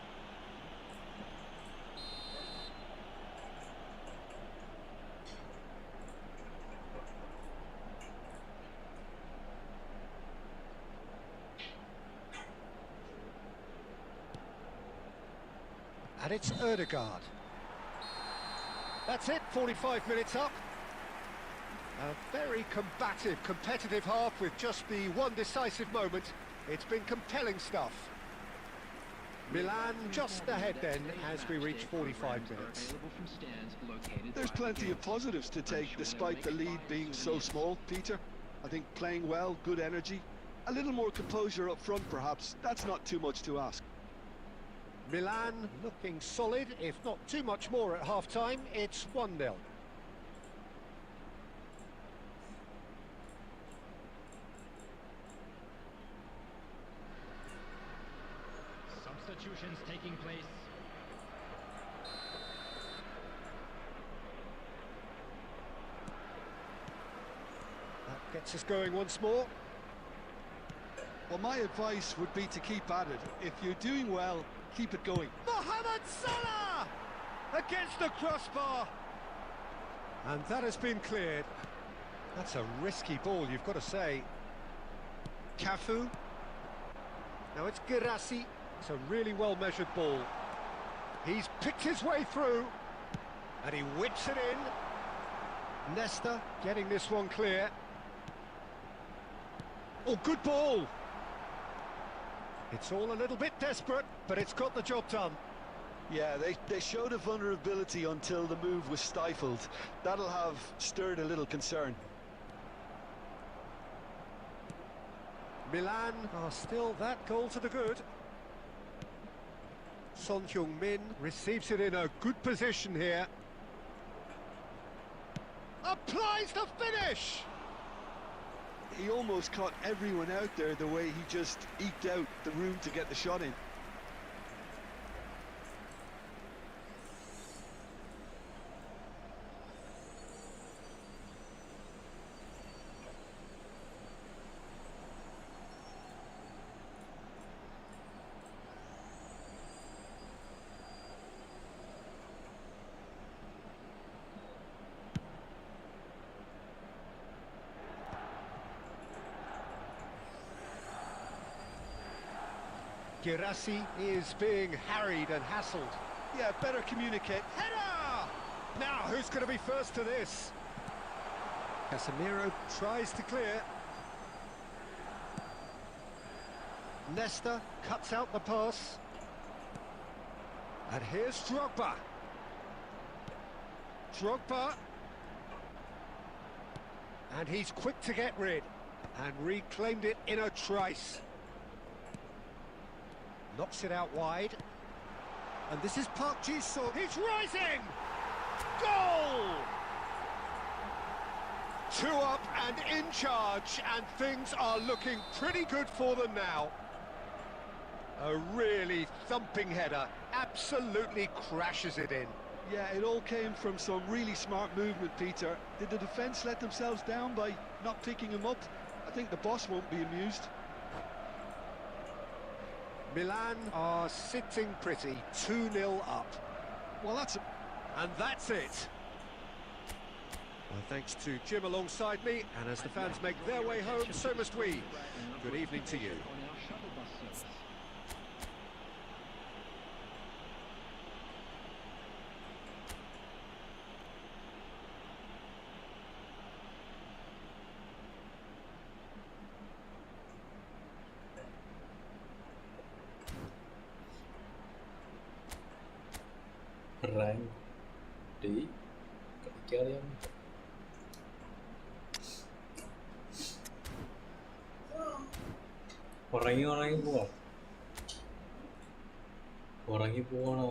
Speaker 2: And it's Erdegaard. That's it, 45 minutes up. A very combative, competitive half with just the one decisive moment. It's been compelling stuff. Milan just ahead then as we reach 45 minutes.
Speaker 3: There's plenty of positives to take despite the lead being so small, Peter. I think playing well, good energy, a little more composure up front perhaps. That's not too much to ask.
Speaker 2: Milan looking solid, if not too much more at half-time. It's 1-0.
Speaker 4: Substitutions taking place.
Speaker 2: That gets us going once more.
Speaker 3: Well, my advice would be to keep at it. If you're doing well, keep it going.
Speaker 2: Mohamed Salah against the crossbar. And that has been cleared. That's a risky ball, you've got to say. Cafu. Now it's Girassi. It's a really well-measured ball. He's picked his way through. And he whips it in. Nesta getting this one clear. Oh, good ball. It's all a little bit desperate, but it's got the job done.
Speaker 3: Yeah, they showed a vulnerability until the move was stifled. That'll have stirred a little concern.
Speaker 2: Milan are still that goal to the good. Son Heung-min receives it in a good position here. Applies the finish!
Speaker 3: He almost caught everyone out there the way he just eked out the room to get the shot in.
Speaker 2: Girassi is being harried and hassled.
Speaker 3: Yeah, better communicate.
Speaker 2: Header! Now, who's going to be first to this? Casemiro tries to clear. Nesta cuts out the pass. And here's Drogba. Drogba. And he's quick to get rid. And reclaimed it in a trice. Knocks it out wide. And this is Park Ji-sung. He's rising! Goal! 2 up and in charge, and things are looking pretty good for them now. A really thumping header. Absolutely crashes it in.
Speaker 3: Yeah, it all came from some really smart movement, Peter. Did the defence let themselves down by not picking him up? I think the boss won't be amused.
Speaker 2: Milan are sitting pretty, 2-0 up.
Speaker 3: Well,
Speaker 2: And that's it. Well, thanks to Jim alongside me, and as the fans make their way home, so must we. Good evening to you.
Speaker 4: On our shuttle bus service.
Speaker 1: Rank D കളിക്കാതെയാണ്. ഉറങ്ങി പോവാം. ഉറങ്ങി പോവാണോ?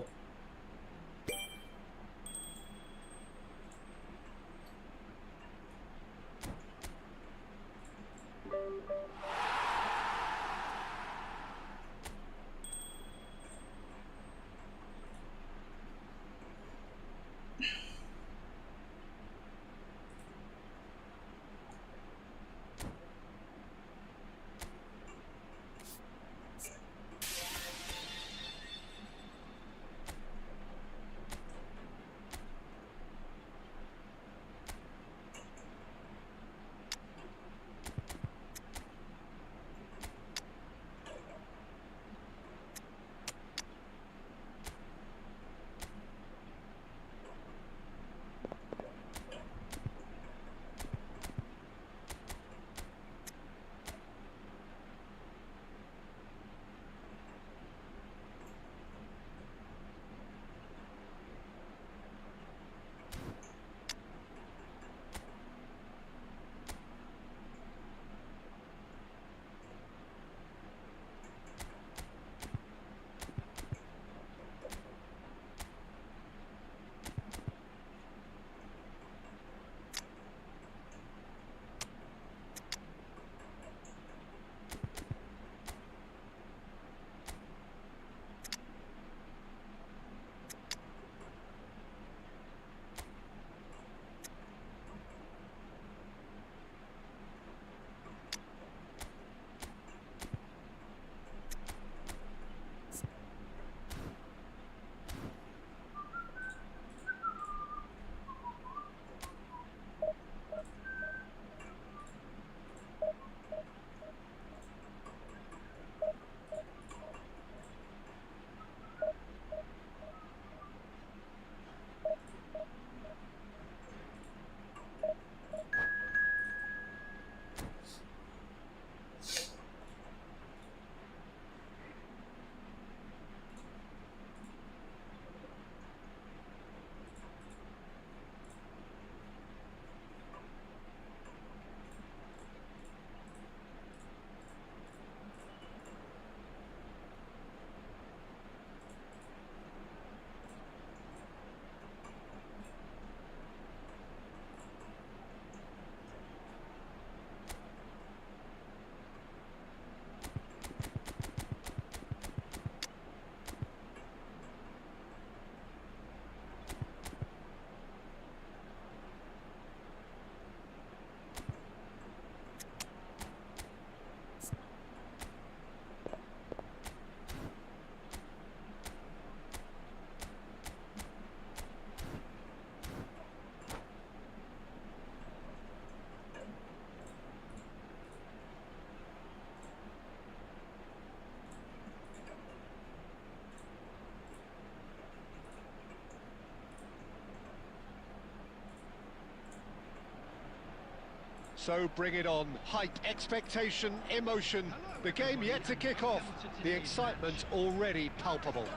Speaker 2: So bring it on. Hype, expectation, emotion. The game yet to kick off. The excitement already palpable.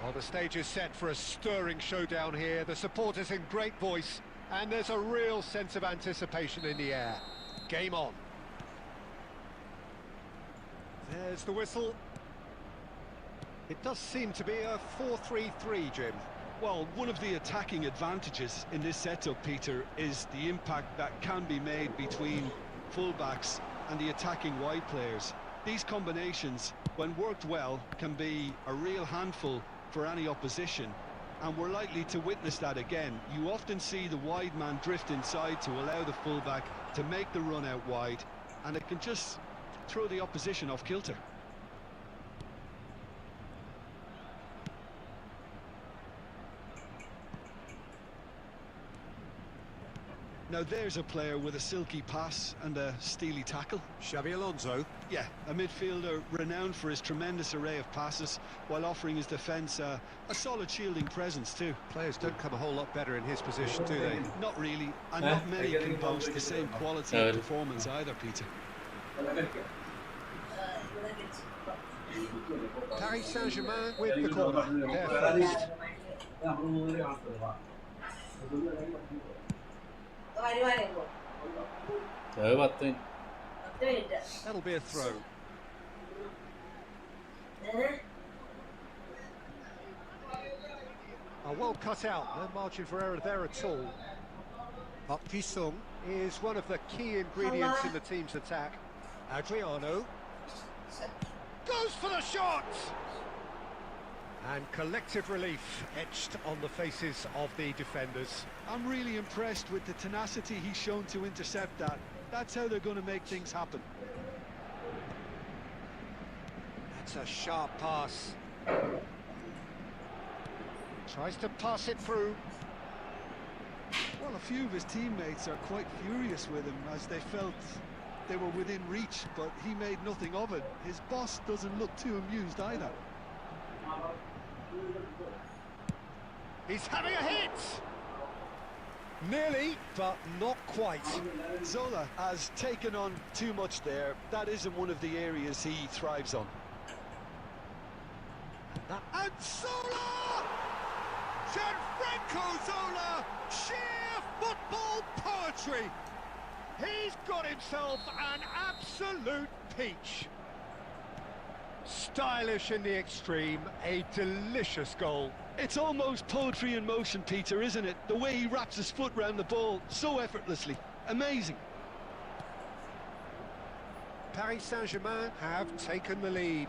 Speaker 2: Well, the stage is set for a stirring showdown here. The supporters in great voice, and there's a real sense of anticipation in the air. Game on. There's the whistle. It does seem to be a 4-3-3, Jim.
Speaker 3: Well, one of the attacking advantages in this setup, Peter, is the impact that can be made between fullbacks and the attacking wide players. These combinations, when worked well, can be a real handful for any opposition, and we're likely to witness that again. You often see the wide man drift inside to allow the fullback to make the run out wide, and it can just throw the opposition off kilter. Now there's a player with a silky pass and a steely tackle.
Speaker 2: Xabi Alonso.
Speaker 3: Yeah, a midfielder renowned for his tremendous array of passes while offering his defence a solid shielding presence too.
Speaker 2: Players don't come a whole lot better in his position, do they?
Speaker 3: Not really, and not many can boast the same quality of performance either, Peter.
Speaker 2: Paris Saint-Germain with the corner. They're first. That'll be a throw. Well cut out, no margin for error there at all. Park Ji-sung is one of the key ingredients in the team's attack. Adriano goes for the shot! And collective relief etched on the faces of the defenders.
Speaker 3: I'm really impressed with the tenacity he's shown to intercept that. That's how they're going to make things happen.
Speaker 2: That's a sharp pass. Tries to pass it through.
Speaker 3: Well, a few of his teammates are quite furious with him as they felt they were within reach, but he made nothing of it. His boss doesn't look too amused either.
Speaker 2: He's having a hit! Nearly, but not quite.
Speaker 3: Zola has taken on too much there. That isn't one of the areas he thrives on.
Speaker 2: And Zola! Gianfranco Zola! Sheer football poetry! He's got himself an absolute peach. Stylish in the extreme, a delicious goal.
Speaker 3: It's almost poetry in motion, Peter, isn't it? The way he wraps his foot round the ball so effortlessly. Amazing.
Speaker 2: Paris Saint-Germain have taken the lead.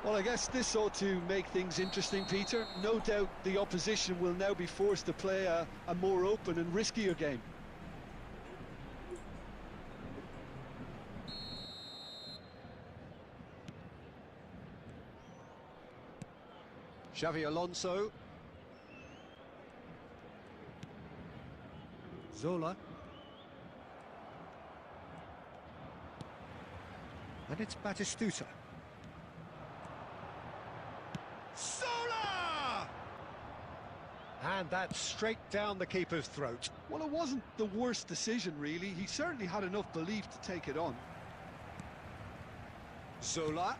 Speaker 3: Well, I guess this ought to make things interesting, Peter. No doubt the opposition will now be forced to play a more open and riskier game.
Speaker 2: Xabi Alonso. Zola. And it's Batistuta. Zola! And that's straight down the keeper's throat.
Speaker 3: Well, it wasn't the worst decision, really. He certainly had enough belief to take it on.
Speaker 2: Zola.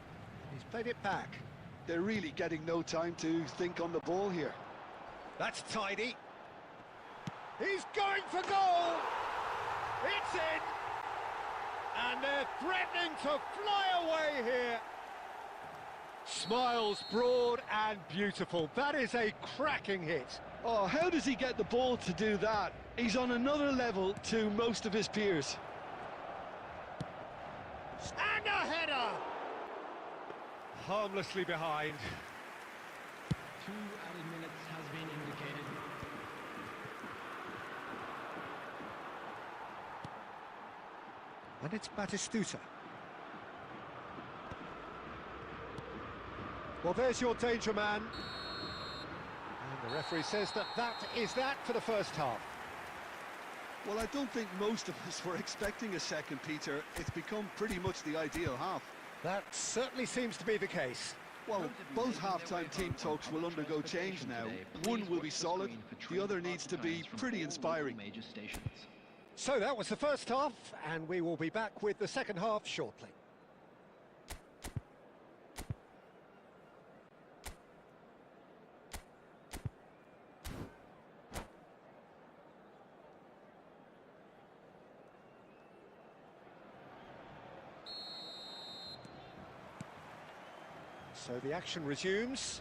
Speaker 2: He's played it back.
Speaker 3: They're really getting no time to think on the ball here.
Speaker 2: That's tidy. He's going for goal! It's in! And they're threatening to fly away here. Smiles broad and beautiful. That is a cracking hit.
Speaker 3: Oh, how does he get the ball to do that? He's on another level to most of his peers.
Speaker 2: And a header! Harmlessly behind.
Speaker 4: 2 added minutes has been indicated.
Speaker 2: And it's Batistuta. Well, there's your danger man. And the referee says that is that for the first half.
Speaker 3: Well, I don't think most of us were expecting a second, Peter. It's become pretty much the ideal half.
Speaker 2: That certainly seems to be the case.
Speaker 3: Well, both half-time team talks will undergo change now. One will be solid, the other needs to be pretty inspiring.
Speaker 2: So that was the first half, and we will be back with the second half shortly. So the action resumes.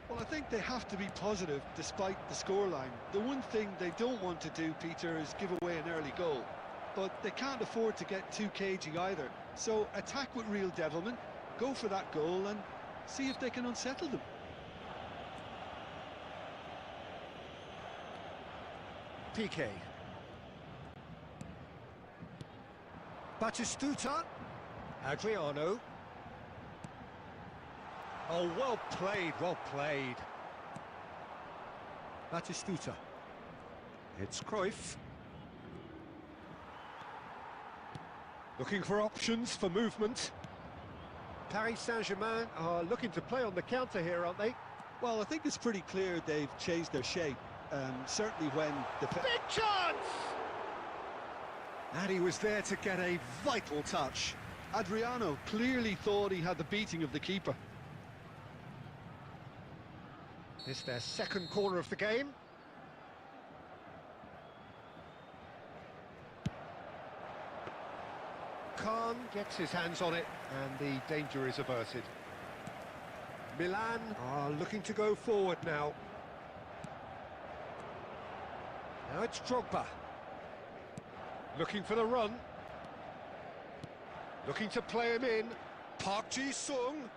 Speaker 3: Well, I think they have to be positive despite the scoreline. The one thing they don't want to do, Peter, is give away an early goal. But they can't afford to get too cagey either. So attack with real devilment, go for that goal and see if they can unsettle them.
Speaker 2: Piqué. Batistuta. Adriano. Oh, well played, well played. Batistuta. It's Cruyff. Looking for options for movement. Paris Saint-Germain are looking to play on the counter here, aren't they?
Speaker 3: Well, I think it's pretty clear they've changed their shape. Certainly when the...
Speaker 2: Big chance! And he was there to get a vital touch.
Speaker 3: Adriano clearly thought he had the beating of the keeper.
Speaker 2: It's their second corner of the game. Khan gets his hands on it, and the danger is averted. Milan are looking to go forward now. Now it's Drogba. Looking for the run. Looking to play him in. Park Ji-sung.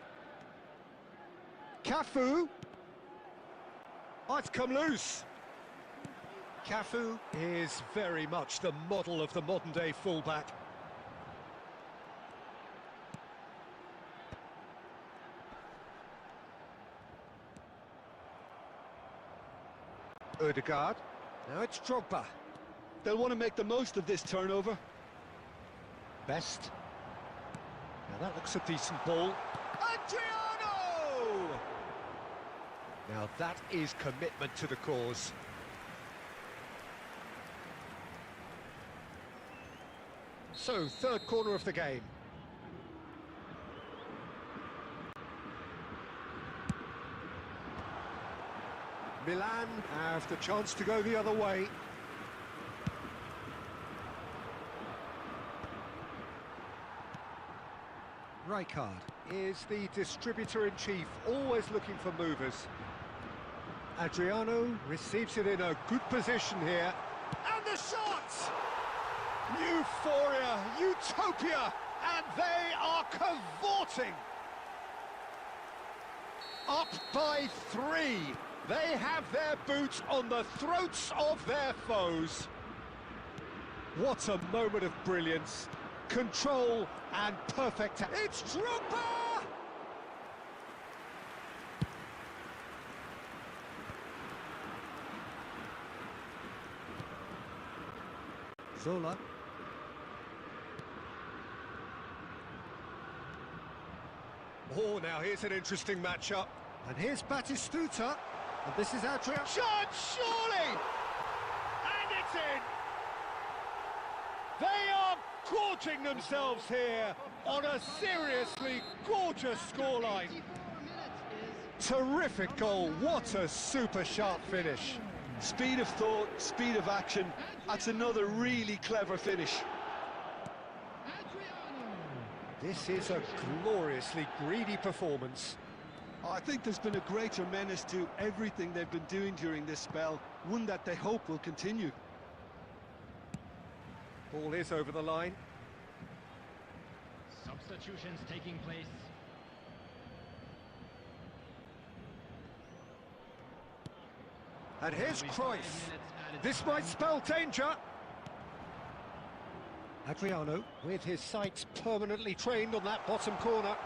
Speaker 2: Cafu. Oh, it's come loose. Cafu is very much the model of the modern-day fullback. Ødegaard. Now it's Drogba.
Speaker 3: They'll want to make the most of this turnover.
Speaker 2: Best. Now that looks a decent ball. Adriano! Now that is commitment to the cause. So, third corner of the game. Milan have the chance to go the other way. Rijkaard is the distributor-in-chief, always looking for movers. Adriano receives it in a good position here. And the shot! Euphoria, utopia, and they are cavorting! Up by 3. They have their boots on the throats of their foes. What a moment of brilliance. Control and perfect... It's Drogba! Zola. Oh, now here's an interesting matchup. And here's Batistuta. And this is Adriano. Shot, surely! And it's in! They are gorging themselves here on a seriously gorgeous scoreline. Terrific goal, what a super sharp finish.
Speaker 3: Speed of thought, speed of action. That's another really clever finish.
Speaker 2: This is a gloriously greedy performance.
Speaker 3: I think there's been a greater menace to everything they've been doing during this spell, one that they hope will continue.
Speaker 2: Ball is over the line.
Speaker 4: Substitutions taking place.
Speaker 2: And here's Cruyff. This might spell danger. Adriano with his sights permanently trained on that bottom corner.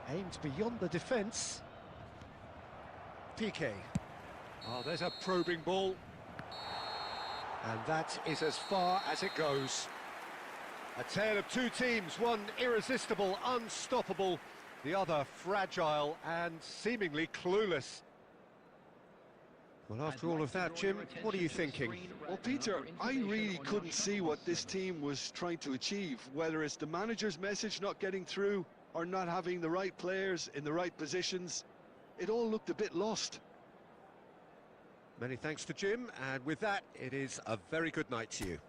Speaker 2: Aimed beyond the defence. Piqué. Oh, there's a probing ball. And that is as far as it goes. A tale of two teams, one irresistible, unstoppable, The other fragile and seemingly clueless. Well, after all of that, Jim, what are you thinking?
Speaker 3: Well, Peter, I really couldn't see what this team was trying to achieve, whether it's the manager's message not getting through or not having the right players in the right positions. It all looked a bit lost.
Speaker 2: Many thanks to Jim, and with that, it is a very good night to you.